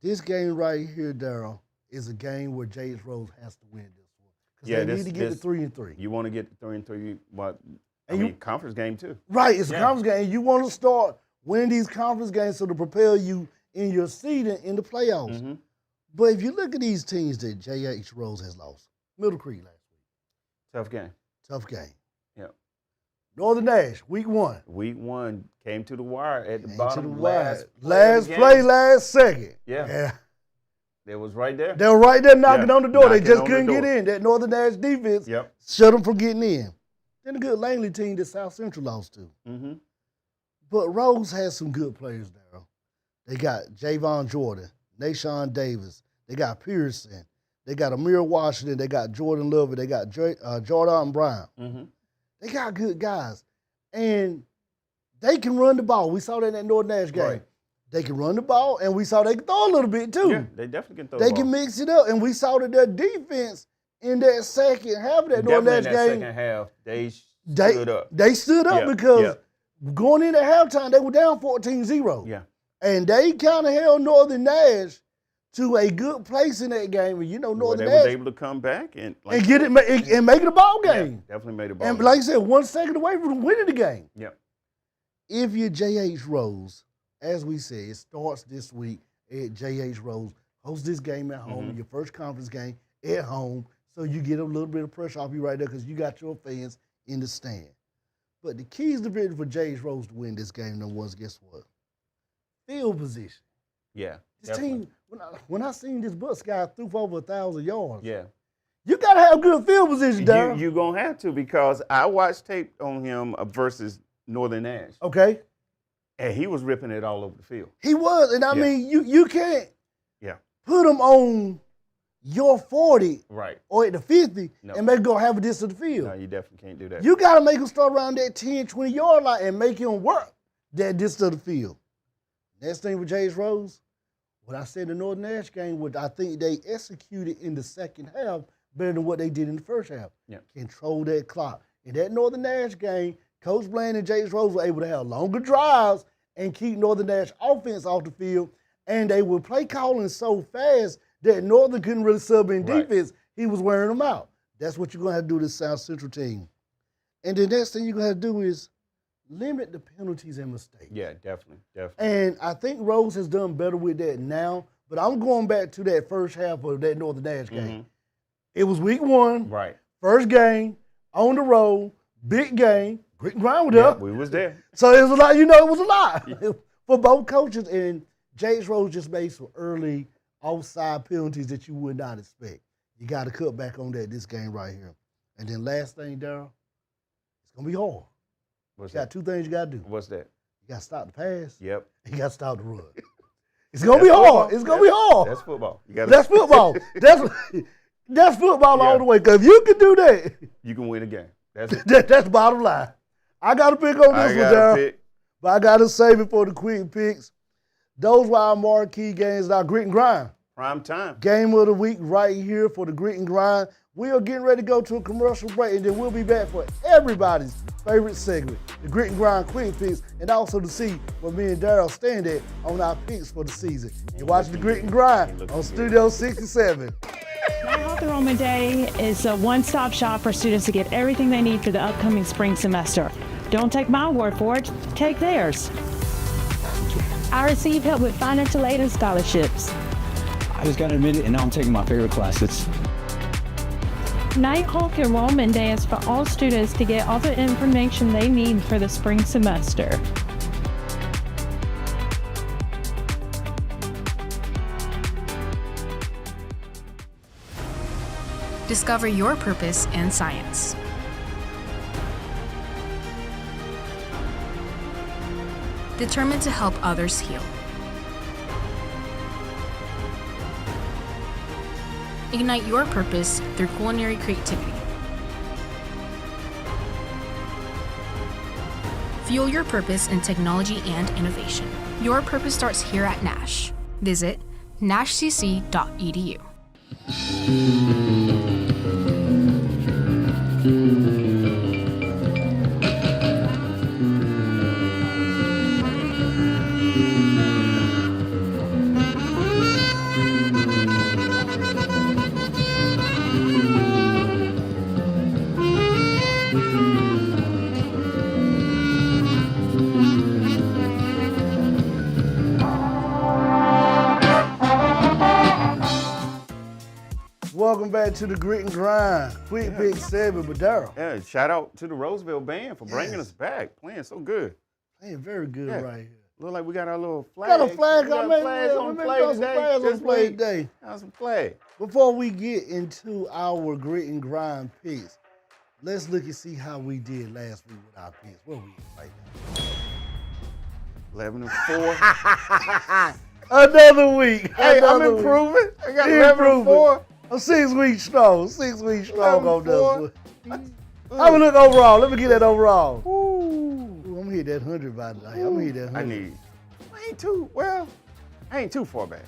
Speaker 1: This game right here, Daryl, is a game where J.H. Rose has to win this one. Because they need to get to 3-3.
Speaker 2: You want to get to 3-3, but conference game too.
Speaker 1: Right, it's a conference game. You want to start winning these conference games so to propel you in your seeding in the playoffs.
Speaker 2: Mm-hmm.
Speaker 1: But if you look at these teams that J.H. Rose has lost, Middle Creek last week.
Speaker 2: Tough game.
Speaker 1: Tough game.
Speaker 2: Yep.
Speaker 1: Northern Nash, week 1.
Speaker 2: Week 1 came to the wire at the bottom.
Speaker 1: Last play, last second.
Speaker 2: Yeah. They was right there.
Speaker 1: They were right there knocking on the door. They just couldn't get in. That Northern Nash defense shut them from getting in. Then a good Langley team that South Central lost to.
Speaker 2: Mm-hmm.
Speaker 1: But Rose has some good players, Daryl. They got Javon Jordan, Nashawn Davis. They got Pearson. They got Amir Washington. They got Jordan Lovett. They got Jordan Brown.
Speaker 2: Mm-hmm.
Speaker 1: They got good guys. And they can run the ball. We saw that in that Northern Nash game.
Speaker 2: Right.
Speaker 1: They can run the ball, and we saw they can throw a little bit too.
Speaker 2: Yeah, they definitely can throw the ball.
Speaker 1: They can mix it up, and we saw that their defense in that second half of that Northern Nash game.
Speaker 2: Definitely in that second half, they stood up.
Speaker 1: They stood up because going into halftime, they were down 14-0.
Speaker 2: Yeah.
Speaker 1: And they kind of held Northern Nash to a good place in that game. And you know, Northern Nash
Speaker 2: was able to come back and
Speaker 1: get it and make it a ball game.
Speaker 2: Yeah, definitely made a ball
Speaker 1: and
Speaker 2: game.
Speaker 1: Like I said, 1 second away from winning the game.
Speaker 2: Yep.
Speaker 1: If you're J.H. Rose, as we said, it starts this week at J.H. Rose. Host this game at home, your first conference game at home, so you get a little bit of pressure off you right there because you got your fans in the stand. But the keys to victory for J.H. Rose to win this game, number one, is guess what? Field position.
Speaker 2: Yeah.
Speaker 1: This team, when I seen this Bucks guy threw for over 1,000 yards.
Speaker 2: Yeah.
Speaker 1: You got to have good field position, Darryl.
Speaker 2: You're going to have to because I watched tape on him versus Northern Nash.
Speaker 1: Okay.
Speaker 2: And he was ripping it all over the field.
Speaker 1: He was. And I mean, you can't put him on your 40 or at the 50 and make him go half a distance of the field.
Speaker 2: No, you definitely can't do that.
Speaker 1: You got to make him start around that 10, 20-yard line and make him work that distance of the field. Next thing with J.H. Rose, what I said in the Northern Nash game, what I think they executed in the second half better than what they did in the first half.
Speaker 2: Yeah.
Speaker 1: Control that clock. In that Northern Nash game, Coach Bland and J.H. Rose were able to have longer drives and keep Northern Nash offense off the field, and they were play calling so fast that Northern couldn't really sub in defense. He was wearing them out. That's what you're going to have to do with this South Central team. And the next thing you're going to have to do is limit the penalties and mistakes.
Speaker 2: Yeah, definitely.
Speaker 1: And I think Rose has done better with that now, but I'm going back to that first half of that Northern Nash game. It was week 1.
Speaker 2: Right.
Speaker 1: First game, on the road, big game. Greene was there.
Speaker 2: We was there.
Speaker 1: So it was a lot, it was a lot for both coaches. And J.H. Rose just made some early offside penalties that you would not expect. You got to cut back on that this game right here. And then last thing, Daryl, it's going to be hard.
Speaker 2: What's
Speaker 1: you got 2 things you got to do.
Speaker 2: What's that?
Speaker 1: You got to stop the pass.
Speaker 2: Yep.
Speaker 1: You got to stop the run. It's going to be hard. It's going to be hard.
Speaker 2: That's football.
Speaker 1: That's football. That's football all the way. Because if you can do that,
Speaker 2: you can win a game. That's it.
Speaker 1: That's the bottom line. I got to pick on this one, Daryl. But I got to save it for the quick picks. Those were our marquee games. Now, Grit and Grind.
Speaker 2: Prime time.
Speaker 1: Game of the week right here for the Grit and Grind. We are getting ready to go to a commercial break, and then we'll be back for everybody's favorite segment, the Grit and Grind Quick Picks, and also to see where me and Daryl stand at on our picks for the season. You're watching the Grit and Grind on Studio 67.
Speaker 7: Mount Health Enrollment Day is a one-stop shop for students to get everything they need for the upcoming spring semester. Don't take my word for it, take theirs. I receive help with financial aid and scholarships.
Speaker 8: I just got admitted and now I'm taking my favorite classes.
Speaker 7: Nighthawk Enrollment Day is for all students to get all the information they need for the spring semester.
Speaker 9: Discover your purpose in science. Determined to help others heal. Ignite your purpose through culinary creativity. Fuel your purpose in technology and innovation. Your purpose starts here at Nash. Visit nashcc.edu.
Speaker 1: Welcome back to the Grit and Grind. Quick pick 7, but Daryl.
Speaker 2: Yeah, shout out to the Roseville band for bringing us back. Playing so good.
Speaker 1: Playing very good right here.
Speaker 2: Look like we got our little flag.
Speaker 1: Got a flag on
Speaker 2: flags on play
Speaker 1: today.
Speaker 2: Got some flags.
Speaker 1: Before we get into our Grit and Grind picks, let's look and see how we did last week with our picks. Where we at right now?
Speaker 2: 11-4.
Speaker 1: Another week.
Speaker 2: Hey, I'm improving. I got 11-4.
Speaker 1: I'm 6 weeks strong. 6 weeks strong on this one. I'm gonna look overall. Let me get that overall. Ooh, I'm gonna hit that 100 by tonight. I'm gonna hit that 100.
Speaker 2: I ain't too far back.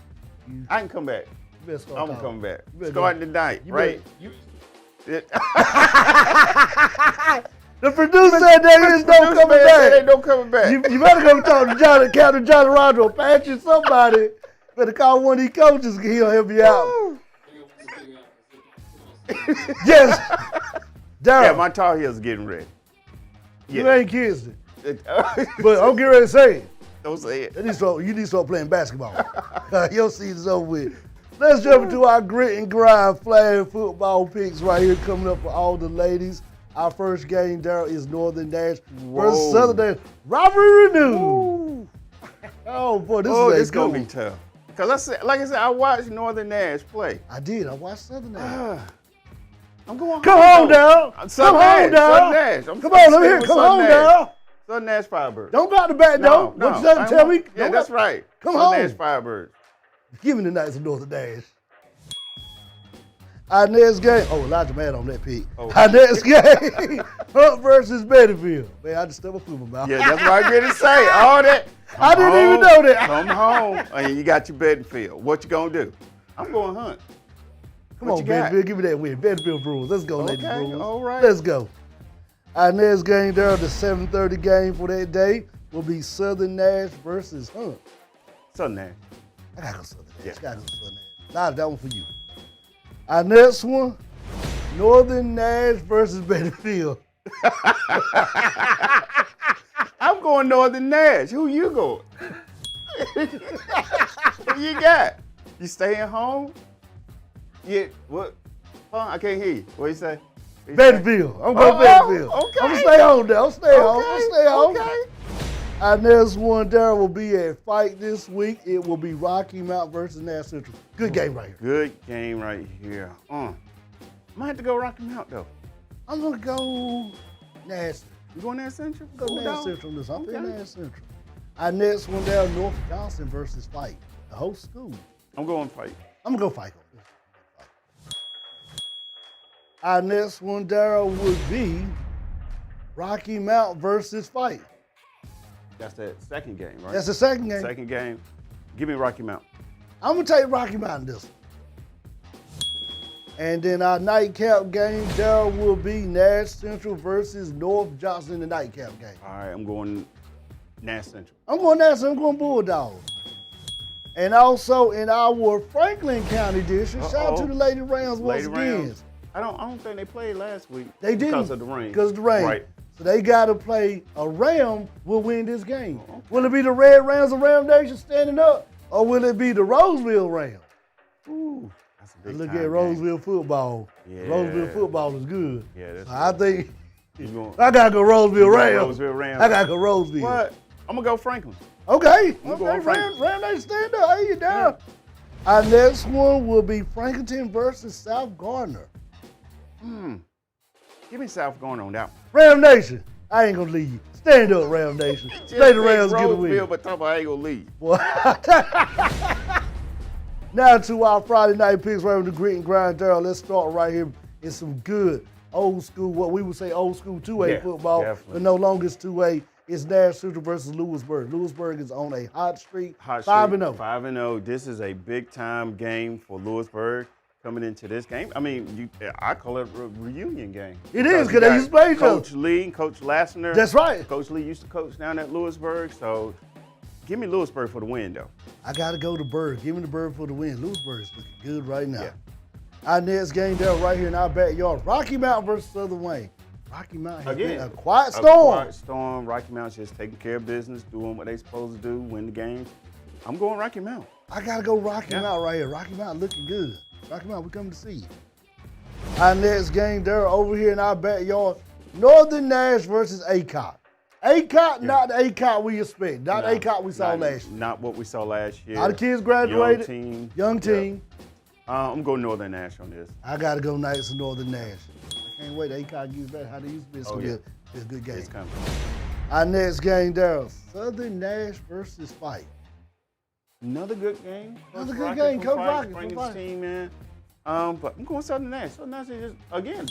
Speaker 2: I can come back. I'm gonna come back. Starting tonight, right?
Speaker 1: The producer said they ain't no coming back.
Speaker 2: Ain't no coming back.
Speaker 1: You better go talk to Captain Johnny Roger or Patrick, somebody. Better call one of these coaches. He'll help you out. Yes. Daryl.
Speaker 2: Yeah, my Tar Heels getting ready.
Speaker 1: You ain't kissing. But I'm getting ready to say it.
Speaker 2: Don't say it.
Speaker 1: You need to start playing basketball. Your season's over with. Let's jump into our Grit and Grind flag football picks right here coming up for all the ladies. Our first game, Daryl, is Northern Nash versus Southern Nash. Rivalry renewed. Oh, boy, this is
Speaker 2: going to be tough. Because like I said, I watched Northern Nash play.
Speaker 1: I did. I watched Southern Nash.
Speaker 2: I'm going
Speaker 1: Come home, Daryl.
Speaker 2: Come home,
Speaker 1: Daryl. Come on, let me hear it. Come home, Daryl.
Speaker 2: Southern Nash Firebirds.
Speaker 1: Don't got the back, though.
Speaker 2: No,
Speaker 1: what you trying to tell me?
Speaker 2: Yeah, that's right.
Speaker 1: Come
Speaker 2: Southern
Speaker 1: home.
Speaker 2: Nash Firebirds.
Speaker 1: Give me the Knights of Northern Nash. Our next game. Oh, Elijah mad on that pick. Our next game. Hunt versus Bettyville. Man, I just stepped my foot in my mouth.
Speaker 2: Yeah, that's what I'm going to say. All that.
Speaker 1: I didn't even know that.
Speaker 2: Come home. And you got your Bettyville. What you going to do? I'm going Hunt.
Speaker 1: Come on, Bettyville. Give me that win. Bettyville Brewers. Let's go, Lady Brewers.
Speaker 2: All right.
Speaker 1: Let's go. Our next game there, the 7:30 game for that day, will be Southern Nash versus Hunt.
Speaker 2: Southern Nash.
Speaker 1: I got to go Southern Nash. Yeah. Got to go Southern Nash. Nah, that one for you. Our next one, Northern Nash versus Bettyville.
Speaker 2: I'm going Northern Nash. Who you going? Who you got? You staying home? Yeah, what? I can't hear you. What you say?
Speaker 1: Bettyville. I'm going Bettyville.
Speaker 2: Okay.
Speaker 1: I'm going to stay home there. I'm stay home. I'm stay home.
Speaker 2: Okay.
Speaker 1: Our next one, Daryl, will be a fight this week. It will be Rocky Mount versus Nash Central. Good game right here.
Speaker 2: Good game right here. I might have to go Rocky Mount, though.
Speaker 1: I'm going to go Nash.
Speaker 2: You going Nash Central?
Speaker 1: Go Nash Central. I'm picking Nash Central. Our next one, Daryl, North Johnson versus Fight. The host school.
Speaker 2: I'm going Fight.
Speaker 1: I'm going to go Fight. Our next one, Daryl, would be Rocky Mount versus Fight.
Speaker 2: That's that second game, right?
Speaker 1: That's the second game.
Speaker 2: Second game. Give me Rocky Mount.
Speaker 1: I'm going to take Rocky Mount in this one. And then our nightcap game, Daryl, will be Nash Central versus North Johnson in the nightcap game.
Speaker 2: All right, I'm going Nash Central.
Speaker 1: I'm going Nash Central. I'm going Bulldogs. And also in our Franklin County district, shout out to the Lady Rams once again.
Speaker 2: I don't think they played last week.
Speaker 1: They didn't.
Speaker 2: Because of the rain.
Speaker 1: Because of the rain.
Speaker 2: Right.
Speaker 1: So they got to play a Ram will win this game. Okay. Will it be the Red Rams of Ram Nation standing up, or will it be the Roseville Rams?
Speaker 2: Ooh, that's a big
Speaker 1: Look at Roseville football.
Speaker 2: Yeah.
Speaker 1: Roseville football is good.
Speaker 2: Yeah, that's
Speaker 1: I think I got to go Roseville Rams.
Speaker 2: Roseville Rams.
Speaker 1: I got to go Roseville.
Speaker 2: What? I'm going to go Franklin.
Speaker 1: Okay.
Speaker 2: Franklin.
Speaker 1: Ram Nation stand up. Hey, you down. Our next one will be Franklinton versus South Gardner.
Speaker 2: Give me South Gardner on that one.
Speaker 1: Ram Nation, I ain't gonna leave you. Stand up, Ram Nation. Let the Rams get a win.
Speaker 2: But talk about I ain't gonna leave.
Speaker 1: Now to our Friday night picks right on the Grit and Grind, Daryl. Let's start right here in some good old school, what we would say old school 2A football,
Speaker 2: definitely.
Speaker 1: but no longer it's 2A. It's Nash Central versus Lewisburg. Lewisburg is on a hot streak, 5-0.
Speaker 2: 5-0. This is a big-time game for Lewisburg coming into this game. I mean, I call it a reunion game.
Speaker 1: It is, because they used to play each other.
Speaker 2: Coach Lee and Coach Lassner.
Speaker 1: That's right.
Speaker 2: Coach Lee used to coach down at Lewisburg, so give me Lewisburg for the win, though.
Speaker 1: I got to go to Bird. Give me the Bird for the win. Lewisburg is looking good right now. Yeah. Our next game there right here in our backyard, Rocky Mountain versus Southern Wayne. Rocky Mountain has been a quiet storm.
Speaker 2: A quiet storm. Rocky Mountain's just taking care of business, doing what they're supposed to do, win the game. I'm going Rocky Mountain.
Speaker 1: I got to go Rocky Mountain right here. Rocky Mountain looking good. Rocky Mountain, we come to see you. Our next game there over here in our backyard, Northern Nash versus ACOT. ACOT, not the ACOT we expect. Not the ACOT we saw last year.
Speaker 2: Not what we saw last year.
Speaker 1: All the kids graduated. Young team.
Speaker 2: I'm going Northern Nash on this.
Speaker 1: I got to go Knights and Northern Nash. I can't wait. ACOT gets back how they used to be. It's going to be a good game.
Speaker 2: It's coming.
Speaker 1: Our next game there, Southern Nash versus Fight.
Speaker 2: Another good game.
Speaker 1: Another good game. Coach Rocket
Speaker 2: bringing his team in. But I'm going Southern Nash. Southern Nash is,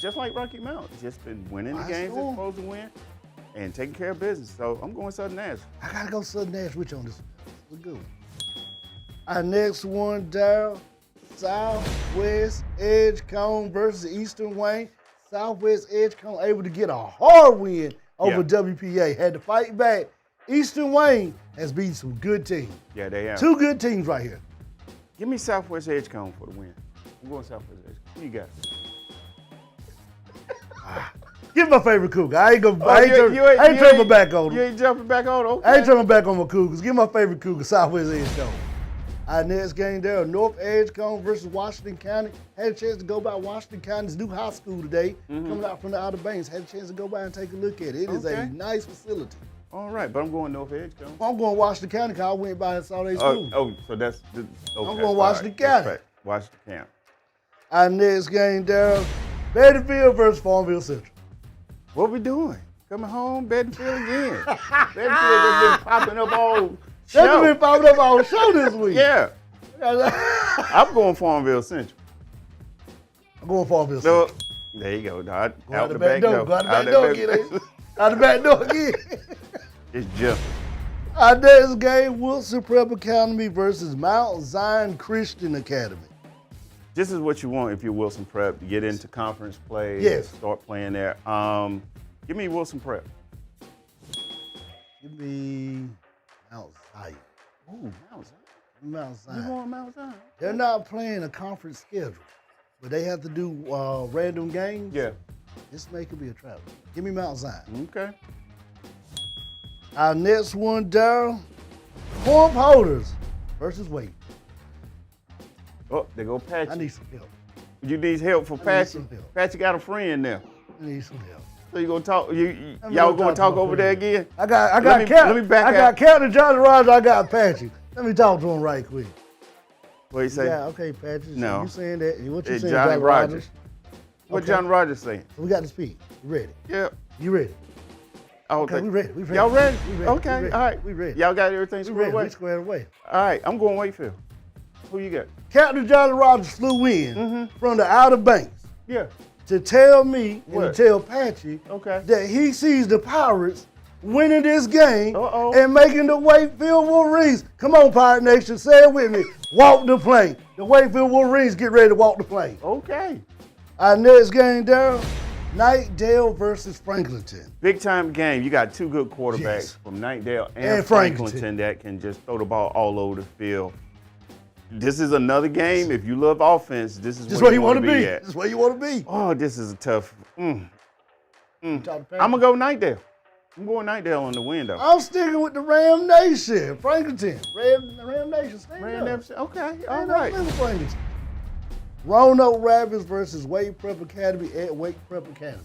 Speaker 2: just like Rocky Mountain, just been winning the games they're supposed to win and taking care of business. So I'm going Southern Nash.
Speaker 1: I got to go Southern Nash with you on this one. It's a good one. Our next one, Daryl, Southwest Edgecombe versus Eastern Wayne. Southwest Edgecombe able to get a hard win over WPA. Had to fight back. Eastern Wayne has beaten some good teams.
Speaker 2: Yeah, they have.
Speaker 1: Two good teams right here.
Speaker 2: Give me Southwest Edgecombe for the win. I'm going Southwest Edgecombe. Who you got?
Speaker 1: Give me my favorite Cougar. I ain't jumping back on them.
Speaker 2: You ain't jumping back on them? Okay.
Speaker 1: I ain't jumping back on my Cougars. Give me my favorite Cougar, Southwest Edgecombe. Our next game there, North Edgecombe versus Washington County. Had a chance to go by Washington County's new high school today, coming out from the Outer Banks. Had a chance to go by and take a look at it. It is a nice facility.
Speaker 2: All right, but I'm going North Edgecombe.
Speaker 1: I'm going Washington County because I went by and saw their school.
Speaker 2: So that's okay.
Speaker 1: I'm going Washington County.
Speaker 2: Respect. Washington County.
Speaker 1: Our next game there, Bettyville versus Farmville Central.
Speaker 2: What we doing? Coming home, Bettyville again. Bettyville has been popping up all show.
Speaker 1: They've been popping up all show this week.
Speaker 2: Yeah. I'm going Farmville Central.
Speaker 1: I'm going Farmville Central.
Speaker 2: So, there you go, Dog.
Speaker 1: Out the back door. Go out the back door again. Out the back door again.
Speaker 2: It's just.
Speaker 1: Our next game, Wilson Prep Academy versus Mount Zion Christian Academy.
Speaker 2: This is what you want if you're Wilson Prep, to get into conference play, start playing there. Give me Wilson Prep.
Speaker 1: Give me Mount Zion.
Speaker 2: Ooh, Mount Zion.
Speaker 1: Mount Zion.
Speaker 2: You going Mount Zion?
Speaker 1: They're not playing a conference schedule, but they have to do random games.
Speaker 2: Yeah.
Speaker 1: This may could be a travel. Give me Mount Zion.
Speaker 2: Okay.
Speaker 1: Our next one, Daryl, Form Holders versus Wade.
Speaker 2: Oh, there go Patchy.
Speaker 1: I need some help.
Speaker 2: You need help for Patchy? Patchy got a friend there.
Speaker 1: I need some help.
Speaker 2: So you gonna talk? Y'all gonna talk over there again?
Speaker 1: I got Captain Johnny Rogers. I got Patchy. Let me talk to him right quick.
Speaker 2: What you say?
Speaker 1: Yeah, okay, Patchy. So
Speaker 2: no.
Speaker 1: You saying that? What you saying,
Speaker 2: Johnny Rogers? What Johnny Rogers saying?
Speaker 1: So we got to speak. You ready?
Speaker 2: Yeah.
Speaker 1: You ready?
Speaker 2: Okay,
Speaker 1: we ready.
Speaker 2: Y'all ready?
Speaker 1: We ready.
Speaker 2: Okay, all right.
Speaker 1: We ready.
Speaker 2: Y'all got everything squared away?
Speaker 1: We squared away.
Speaker 2: All right, I'm going Wakefield. Who you got?
Speaker 1: Captain Johnny Rogers flew in from the Outer Banks.
Speaker 2: Yeah.
Speaker 1: To tell me and to tell Patchy that he sees the Pirates winning this game and making the Wakefield Wolverines. Come on, Pirate Nation, say it with me. Walk the plane. The Wakefield Wolverines get ready to walk the plane.
Speaker 2: Okay.
Speaker 1: Our next game, Daryl, Knightdale versus Franklinton.
Speaker 2: Big time game. You got two good quarterbacks from Knightdale and Franklinton that can just throw the ball all over the field. This is another game. If you love offense, this is where you want to be at.
Speaker 1: This is where you want to be.
Speaker 2: Oh, this is a tough. I'm gonna go Knightdale. I'm going Knightdale on the win though.
Speaker 1: I'm sticking with the Ram Nation, Franklinton. Ram Nation.
Speaker 2: Ram Nation. Okay, all right.
Speaker 1: Franklinton. Roanoke Rapids versus Wake Prep Academy at Wake Prep Academy.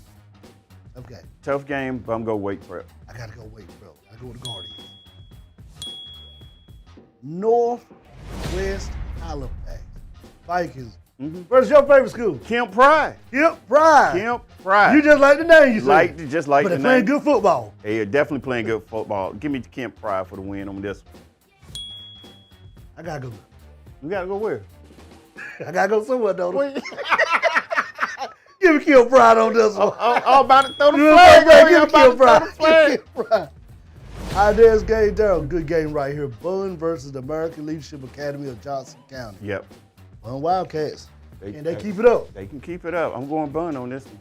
Speaker 1: Okay.
Speaker 2: Tough game, but I'm going Wake Prep.
Speaker 1: I got to go Wake Prep. I go with the Guardians. Northwest Halifax Vikings versus your favorite school.
Speaker 2: Kemp Pride.
Speaker 1: Kemp Pride.
Speaker 2: Kemp Pride.
Speaker 1: You just like the name, you said.
Speaker 2: Just like the name.
Speaker 1: But they're playing good football.
Speaker 2: They're definitely playing good football. Give me Kemp Pride for the win on this one.
Speaker 1: I got to go.
Speaker 2: You got to go where?
Speaker 1: I got to go somewhere, though. Give me Kilbride on this one.
Speaker 2: I'm about to throw the flag.
Speaker 1: Give me Kilbride. Our next game, Daryl. Good game right here. Bunn versus the American Leadership Academy of Johnson County.
Speaker 2: Yep.
Speaker 1: Bunn Wildcats. Can they keep it up?
Speaker 2: They can keep it up. I'm going Bunn on this one.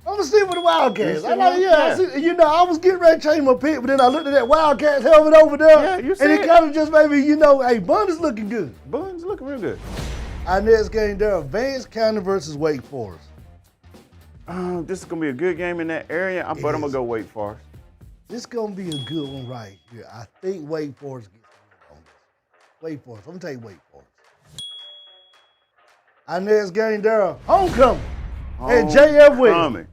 Speaker 1: I'm going to stick with the Wildcats. I was getting ready to change my pick, but then I looked at that Wildcats helmet over there.
Speaker 2: Yeah, you see
Speaker 1: and it kind of just made me, hey, Bunn is looking good.
Speaker 2: Bunn's looking real good.
Speaker 1: Our next game, Daryl. Vance County versus Wake Forest.
Speaker 2: This is going to be a good game in that area, but I'm going to go Wake Forest.
Speaker 1: This is going to be a good one right here. I think Wake Forest gets on this. Wake Forest. I'm going to take Wake Forest. Our next game, Daryl. Homecoming at JF Well.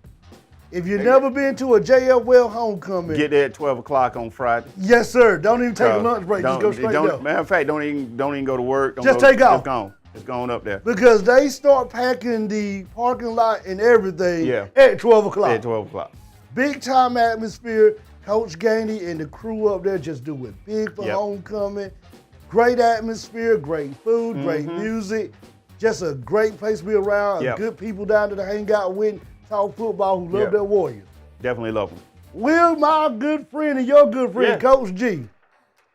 Speaker 1: If you've never been to a JF Well homecoming.
Speaker 2: Get there at 12 o'clock on Friday.
Speaker 1: Yes, sir. Don't even take a lunch break. Just go straight there.
Speaker 2: Matter of fact, don't even go to work.
Speaker 1: Just take off.
Speaker 2: Just going up there.
Speaker 1: Because they start packing the parking lot and everything at 12 o'clock.
Speaker 2: At 12 o'clock.
Speaker 1: Big time atmosphere. Coach Gainey and the crew up there just do it big for homecoming. Great atmosphere, great food, great music. Just a great place to be around. Good people down there to hang out with, talk football, who love their Warriors.
Speaker 2: Definitely love them.
Speaker 1: Will, my good friend and your good friend, Coach G.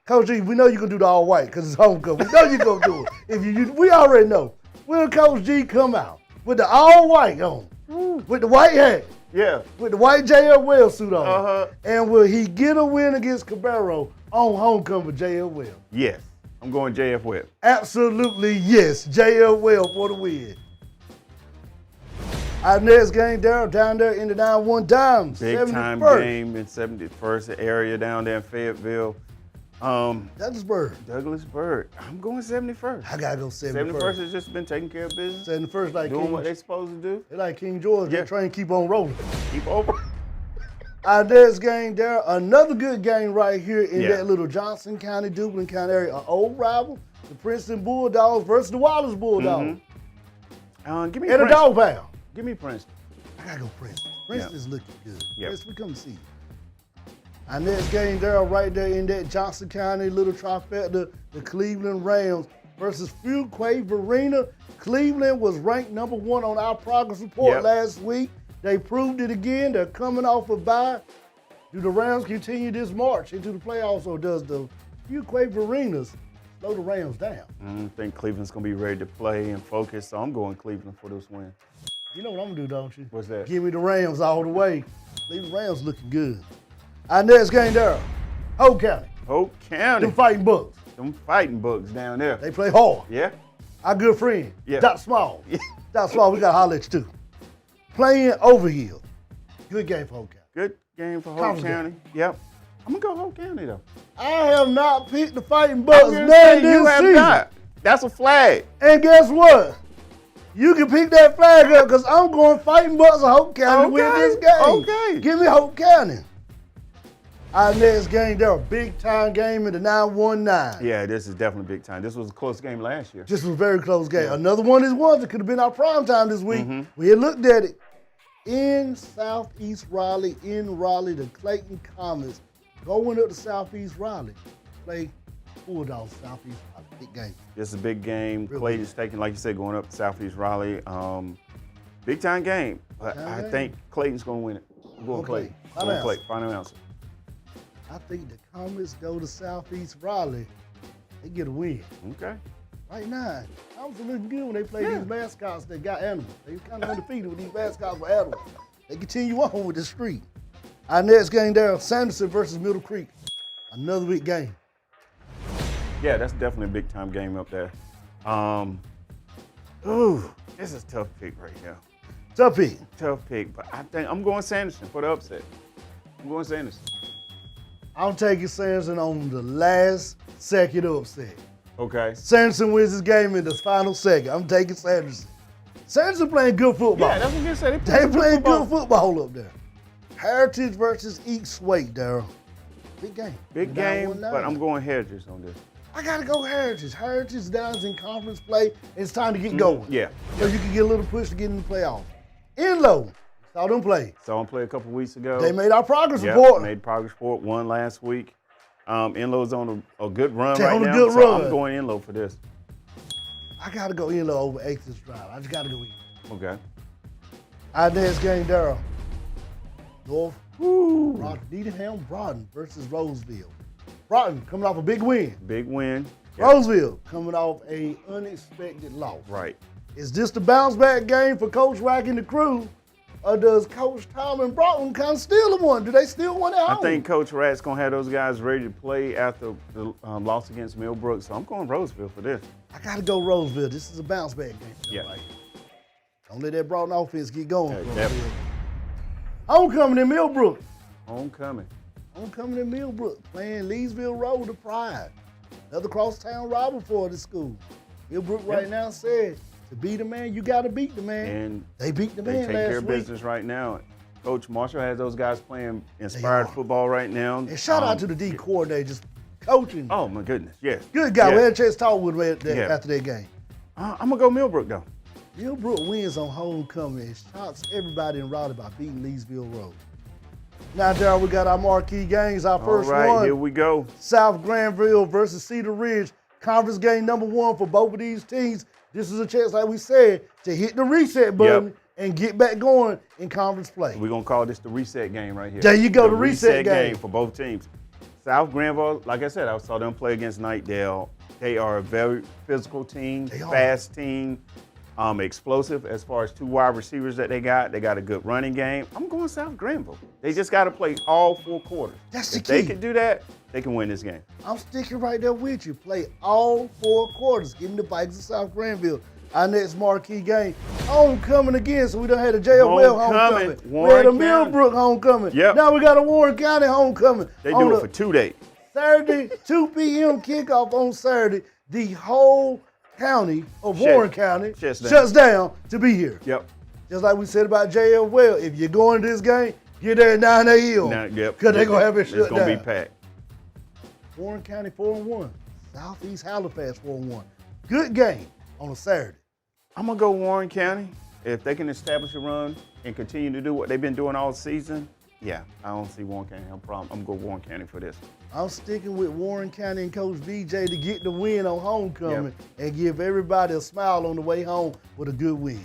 Speaker 1: Coach G, we know you're going to do the all white because it's homecoming. We know you're going to do it. We already know. Will Coach G come out with the all white on, with the white hat?
Speaker 2: Yeah.
Speaker 1: With the white JL Well suit on. And will he get a win against Cabero on homecoming with JL Well?
Speaker 2: Yes. I'm going JF Well.
Speaker 1: Absolutely yes. JL Well for the win. Our next game, Daryl, down there in the 9-1 Dimes.
Speaker 2: Big 71st. Time game in 71st area down there in Fayetteville. Douglasburg. I'm going 71st.
Speaker 1: I got to go 71st.
Speaker 2: 71st has just been taking care of business.
Speaker 1: 71st like
Speaker 2: doing what they're supposed to do.
Speaker 1: They're like King George. They're trying to keep on rolling.
Speaker 2: Keep over.
Speaker 1: Our next game, Daryl, another good game right here in that little Johnson County, Duplin County area. An old rival, the Princeton Bulldogs versus the Wallace Bulldogs.
Speaker 2: Give me
Speaker 1: and a dog pound.
Speaker 2: Give me Princeton.
Speaker 1: I got to go Princeton. Princeton's looking good. Princeton, we come see you. Our next game, Daryl, right there in that Johnson County little trifecta, the Cleveland Rams versus Fuquay Varina. Cleveland was ranked #1 on our progress report last week. They proved it again. They're coming off a bye. Do the Rams continue this march into the playoffs, or does the Fuquay Varinas slow the Rams down?
Speaker 2: I think Cleveland's going to be ready to play and focus, so I'm going Cleveland for this win.
Speaker 1: You know what I'm going to do, don't you?
Speaker 2: What's that?
Speaker 1: Give me the Rams all the way. Cleveland Rams looking good. Our next game, Daryl. Hope County.
Speaker 2: Hope County.
Speaker 1: Them fighting Bucks.
Speaker 2: Them fighting Bucks down there.
Speaker 1: They play hard.
Speaker 2: Yeah.
Speaker 1: Our good friend, Dr. Small. Dr. Small, we got to holler at you too. Playing Overhill. Good game for Hope County.
Speaker 2: Good game for Hope County. Yep. I'm going to go Hope County, though.
Speaker 1: I have not picked the fighting Bucks none this season.
Speaker 2: Not. That's a flag.
Speaker 1: And guess what? You can pick that flag up because I'm going fighting Bucks of Hope County to win this game.
Speaker 2: Okay.
Speaker 1: Give me Hope County. Our next game, they're a big-time game in the 9-1-9.
Speaker 2: Yeah, this is definitely big time. This was a close game last year.
Speaker 1: This was a very close game. Another one of these ones that could have been our prime time this week. We had looked at it. In Southeast Raleigh, the Clayton Comets going up to Southeast Raleigh. Play Bulldogs, Southeast Raleigh. Big game.
Speaker 2: This is a big game. Clayton's taking, like you said, going up to Southeast Raleigh. Big time game. But I think Clayton's going to win it. I'm going Clayton. Final answer.
Speaker 1: I think the Comets go to Southeast Raleigh. They get a win.
Speaker 2: Okay.
Speaker 1: Right now, Comets are looking good when they play these mascots that got animals. They kind of undefeated with these mascots with animals. They continue on with the streak. Our next game there, Sanderson versus Middle Creek. Another big game.
Speaker 2: Yeah, that's definitely a big time game up there. This is a tough pick right here.
Speaker 1: Tough pick,
Speaker 2: but I think I'm going Sanderson for the upset. I'm going Sanderson.
Speaker 1: I'm taking Sanderson on the last second upset.
Speaker 2: Okay.
Speaker 1: Sanderson wins this game in the final second. I'm taking Sanderson. Sanderson playing good football.
Speaker 2: Yeah, that's what you said.
Speaker 1: They playing good football up there. Heritage versus East Wake, Daryl. Big game.
Speaker 2: Big game, but I'm going Heritage on this.
Speaker 1: I got to go Heritage. Heritage down in conference play. It's time to get going.
Speaker 2: Yeah.
Speaker 1: So you can get a little push to get in the playoffs. Enlow, saw them play.
Speaker 2: Saw them play a couple weeks ago.
Speaker 1: They made our progress report.
Speaker 2: Made progress report. Won last week. Enlow's on a good run
Speaker 1: right
Speaker 2: now.
Speaker 1: I'm going Enlow for this. I got to go Inlow over 8th this drive. I just got to go Inlow.
Speaker 2: Okay.
Speaker 1: Our next game, Daryl. North Needham Broughton versus Roseville. Broughton coming off a big win.
Speaker 2: Big win.
Speaker 1: Yep. Roseville coming off a unexpected loss.
Speaker 2: Right.
Speaker 1: Is this the bounce back game for Coach Rack and the crew? Or does Coach Tom and Broughton kind of steal one? Do they steal one at home?
Speaker 2: I think Coach Rack's going to have those guys ready to play after the loss against Millbrook, so I'm going Roseville for this.
Speaker 1: I got to go Roseville. This is a bounce back game.
Speaker 2: Yeah.
Speaker 1: Right. Don't let that Broughton offense get going.
Speaker 2: Yeah,
Speaker 1: Homecoming in Millbrook.
Speaker 2: Homecoming
Speaker 1: in Millbrook, playing Leesville Road to Pride. Another crosstown rival for the school. Millbrook right now said, to beat the man, you got to beat the man.
Speaker 2: And
Speaker 1: they beat the man last week.
Speaker 2: They take care of business right now. Coach Marshall has those guys playing inspired football right now.
Speaker 1: And shout out to the D coordinator just coaching.
Speaker 2: Oh, my goodness, yes.
Speaker 1: Good guy.
Speaker 2: Yes.
Speaker 1: We had a chance to talk with him after that game.
Speaker 2: I'm going to go Millbrook, though.
Speaker 1: Millbrook wins on homecoming and shocks everybody in Raleigh by beating Leesville Road. Now, Daryl, we got our marquee games. Our first one.
Speaker 2: All right, here we go.
Speaker 1: South Granville versus Cedar Ridge. Conference game number 1 for both of these teams. This is a chance, like we said, to hit the reset button and get back going in conference play.
Speaker 2: We're going to call this the reset game right here.
Speaker 1: There you go, the reset game
Speaker 2: for both teams. South Granville, like I said, I saw them play against Knightdale. They are a very physical team, fast team, explosive as far as 2 wide receivers that they got. They got a good running game. I'm going South Granville. They just got to play all 4 quarters.
Speaker 1: That's the key.
Speaker 2: If they can do that, they can win this game.
Speaker 1: I'm sticking right there with you. Play all 4 quarters. Give me the Vikings of South Granville. Our next marquee game. Homecoming again, so we done had a JFL homecoming. We had a Millbrook homecoming.
Speaker 2: Yep.
Speaker 1: Now we got a Warren County homecoming.
Speaker 2: They do it for 2 days.
Speaker 1: Saturday, 2 p.m. kickoff on Saturday. The whole county of Warren County shuts down to be here.
Speaker 2: Yep.
Speaker 1: Just like we said about JFL, if you're going to this game, get there at 9 a.m. Because they're going to have it shut down.
Speaker 2: It's going to be packed.
Speaker 1: Warren County 4-1. Southeast Halifax 4-1. Good game on a Saturday.
Speaker 2: I'm going to go Warren County. If they can establish a run and continue to do what they've been doing all season, I don't see Warren County having a problem. I'm going to go Warren County for this.
Speaker 1: I'm sticking with Warren County and Coach VJ to get the win on homecoming and give everybody a smile on the way home with a good win.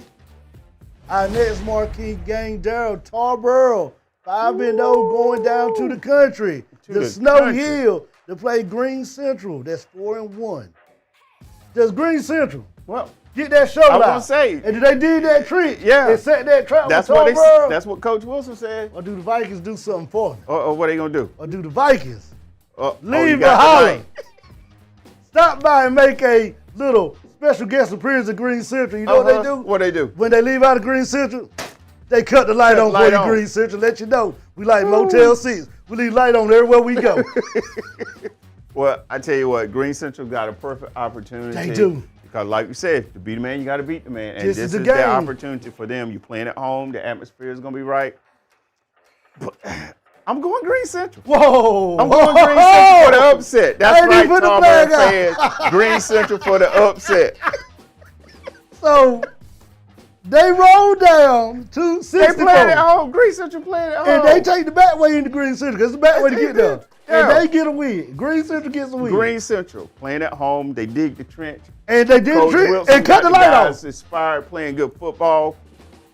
Speaker 1: Our next marquee game, Daryl, Tarboro, 5-0 going down to the country. The Snow Hill to play Greene Central. That's 4-1. Does Greene Central get that show out?
Speaker 2: I was going to say.
Speaker 1: And did they did that trick? They set that trap
Speaker 2: that's
Speaker 1: with Tarboro?
Speaker 2: That's what Coach Wilson said.
Speaker 1: Or do the Vikings do something for them?
Speaker 2: Or what are they going to do?
Speaker 1: Or do the Vikings leave a holler? Stop by and make a little special guest appearance at Greene Central. You know what they do?
Speaker 2: What they do?
Speaker 1: When they leave out of Greene Central, they cut the light on for you, Greene Central. Let you know we like Motel 6. We leave light on everywhere we go.
Speaker 2: Well, I tell you what, Greene Central got a perfect opportunity.
Speaker 1: They do.
Speaker 2: Because like you said, to beat the man, you got to beat the man. And
Speaker 1: this
Speaker 2: is
Speaker 1: the
Speaker 2: their opportunity for them. You're playing at home. The atmosphere is going to be right. But I'm going Greene Central.
Speaker 1: Whoa.
Speaker 2: I'm going Greene Central for the upset. That's right, Tarboro fans. Greene Central for the upset.
Speaker 1: So they roll down to 64.
Speaker 2: They playing at home. Greene Central playing at home.
Speaker 1: And they take the back way into Greene Central because it's the back way to get there. And they get a win. Greene Central gets a win.
Speaker 2: Greene Central playing at home. They dig the trench.
Speaker 1: And they did the trench and cut the light off.
Speaker 2: Inspired playing good football.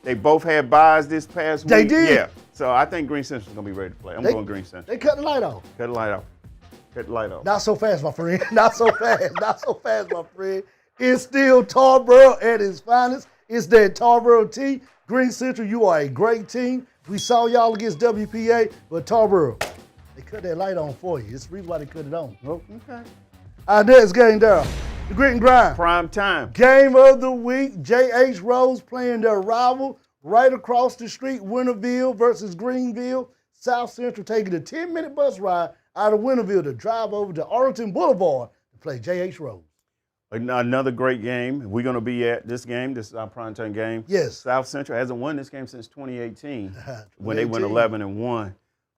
Speaker 2: They both had buys this past week.
Speaker 1: They did.
Speaker 2: Yeah. So I think Greene Central's going to be ready to play. I'm going Greene Central.
Speaker 1: They cut the light off.
Speaker 2: Cut the light off. Cut the light off.
Speaker 1: Not so fast, my friend. Not so fast. Not so fast, my friend. It's still Tarboro at its finest. It's that Tarboro T. Greene Central, you are a great team. We saw y'all against WPA, but Tarboro, they cut that light on for you. It's the reason why they cut it on.
Speaker 2: Oh, okay.
Speaker 1: Our next game, Daryl. The Grit and Grind.
Speaker 2: Prime time.
Speaker 1: Game of the week. J.H. Rose playing their rival right across the street, Winterville versus Greenville. South Central taking a 10-minute bus ride out of Winterville to drive over to Arlington Boulevard to play J.H. Rose.
Speaker 2: Another great game. We're going to be at this game. This is our primetime game.
Speaker 1: Yes.
Speaker 2: South Central hasn't won this game since 2018 when they went 11-1.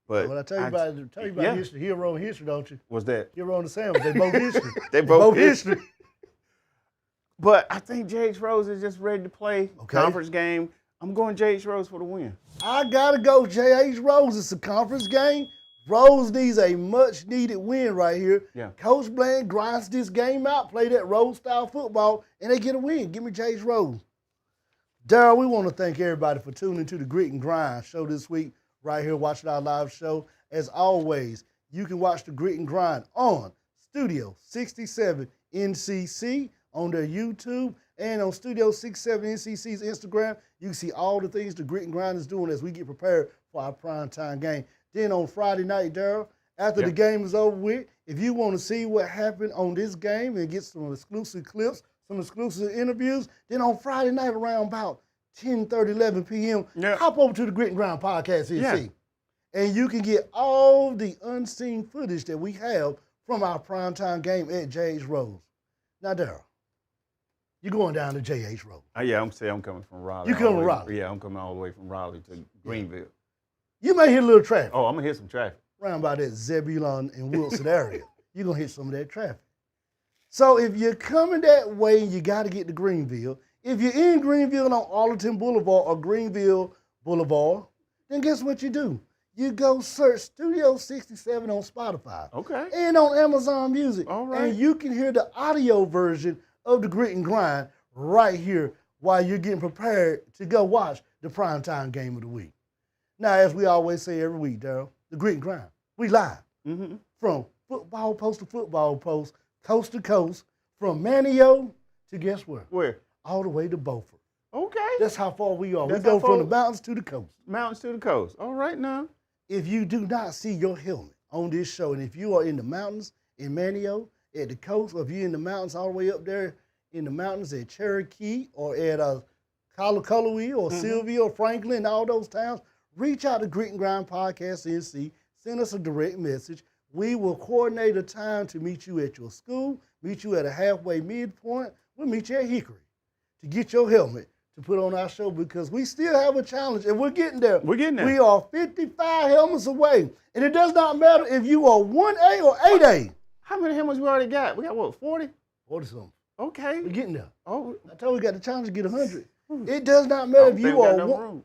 Speaker 2: But
Speaker 1: well, I tell you about history, hero and history, don't you?
Speaker 2: What's that?
Speaker 1: Hero and the sandwich. They both history.
Speaker 2: They both history. But I think J.H. Rose is just ready to play conference game. I'm going J.H. Rose for the win.
Speaker 1: I got to go J.H. Rose. It's a conference game. Rose needs a much-needed win right here.
Speaker 2: Yeah.
Speaker 1: Coach Bland grinds this game out, play that Rose-style football, and they get a win. Give me J.H. Rose. Daryl, we want to thank everybody for tuning to the Grit and Grind show this week right here, watching our live show. As always, you can watch the Grit and Grind on Studio 67 NCC on their YouTube and on Studio 67 NCC's Instagram. You can see all the things the Grit and Grind is doing as we get prepared for our primetime game. Then on Friday night, Daryl, after the game is over with, if you want to see what happened on this game and get some exclusive clips, some exclusive interviews, then on Friday night around about 10:30, 11 p.m., hop over to the Grit and Grind podcast NC. And you can get all the unseen footage that we have from our primetime game at J.H. Rose. Now, Daryl, you're going down to J.H. Rose.
Speaker 2: I'm coming from Raleigh.
Speaker 1: You coming from Raleigh?
Speaker 2: Yeah, I'm coming all the way from Raleigh to Greenville.
Speaker 1: You may hit a little traffic.
Speaker 2: Oh, I'm going to hit some traffic.
Speaker 1: Around by that Zebulon and Wilson area. You're going to hit some of that traffic. So if you're coming that way, you got to get to Greenville. If you're in Greenville on Arlington Boulevard or Greenville Boulevard, then guess what you do? You go search Studio 67 on Spotify.
Speaker 2: Okay.
Speaker 1: And on Amazon Music.
Speaker 2: All right.
Speaker 1: And you can hear the audio version of the Grit and Grind right here while you're getting prepared to go watch the primetime game of the week. Now, as we always say every week, Daryl, the Grit and Grind, we live from football post to football post, coast to coast, from Manio to guess where?
Speaker 2: Where?
Speaker 1: All the way to Beaufort.
Speaker 2: Okay.
Speaker 1: That's how far we are. We go from the mountains to the coast.
Speaker 2: Mountains to the coast. All right now.
Speaker 1: If you do not see your helmet on this show, and if you are in the mountains in Manio, at the coast, or if you're in the mountains all the way up there in the mountains at Cherokee or at Colorwee or Sylvia or Franklin, all those towns, reach out to Grit and Grind Podcast NC. Send us a direct message. We will coordinate a time to meet you at your school, meet you at a halfway midpoint. We'll meet you at Hickory to get your helmet to put on our show because we still have a challenge and we're getting there.
Speaker 2: We're getting there.
Speaker 1: We are 55 helmets away. And it does not matter if you are 1A or 8A.
Speaker 2: How many helmets we already got? We got what, 40?
Speaker 1: 40 something.
Speaker 2: Okay.
Speaker 1: We're getting there.
Speaker 2: Oh,
Speaker 1: I told you we got the challenge to get 100. It does not matter if you are one.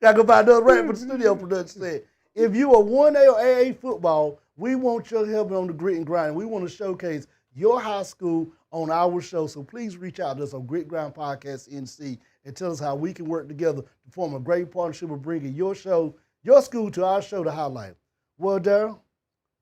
Speaker 1: Gotta go buy another rap for the studio production said. If you are 1A or AA football, we want your help on the Grit and Grind. We want to showcase your high school on our show. So please reach out to us on Grit Grind Podcast NC and tell us how we can work together to form a great partnership of bringing your show, your school to our show to highlight. Well, Daryl,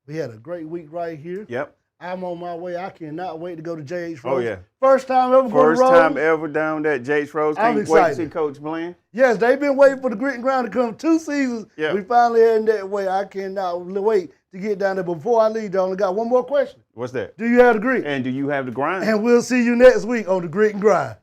Speaker 1: we had a great week right here.
Speaker 2: Yep.
Speaker 1: I'm on my way. I cannot wait to go to J.H. Rose.
Speaker 2: Oh, yeah.
Speaker 1: First time ever going to Rose.
Speaker 2: First time ever down at J.H. Rose.
Speaker 1: I'm
Speaker 2: Can't
Speaker 1: excited.
Speaker 2: wait to see Coach Bland.
Speaker 1: Yes, they've been waiting for the Grit and Grind to come 2 seasons.
Speaker 2: Yeah.
Speaker 1: We finally heading that way. I cannot wait to get down there. But before I leave, I only got one more question.
Speaker 2: What's that?
Speaker 1: Do you have the grit?
Speaker 2: And do you have the grind?
Speaker 1: And we'll see you next week on the Grit and Grind.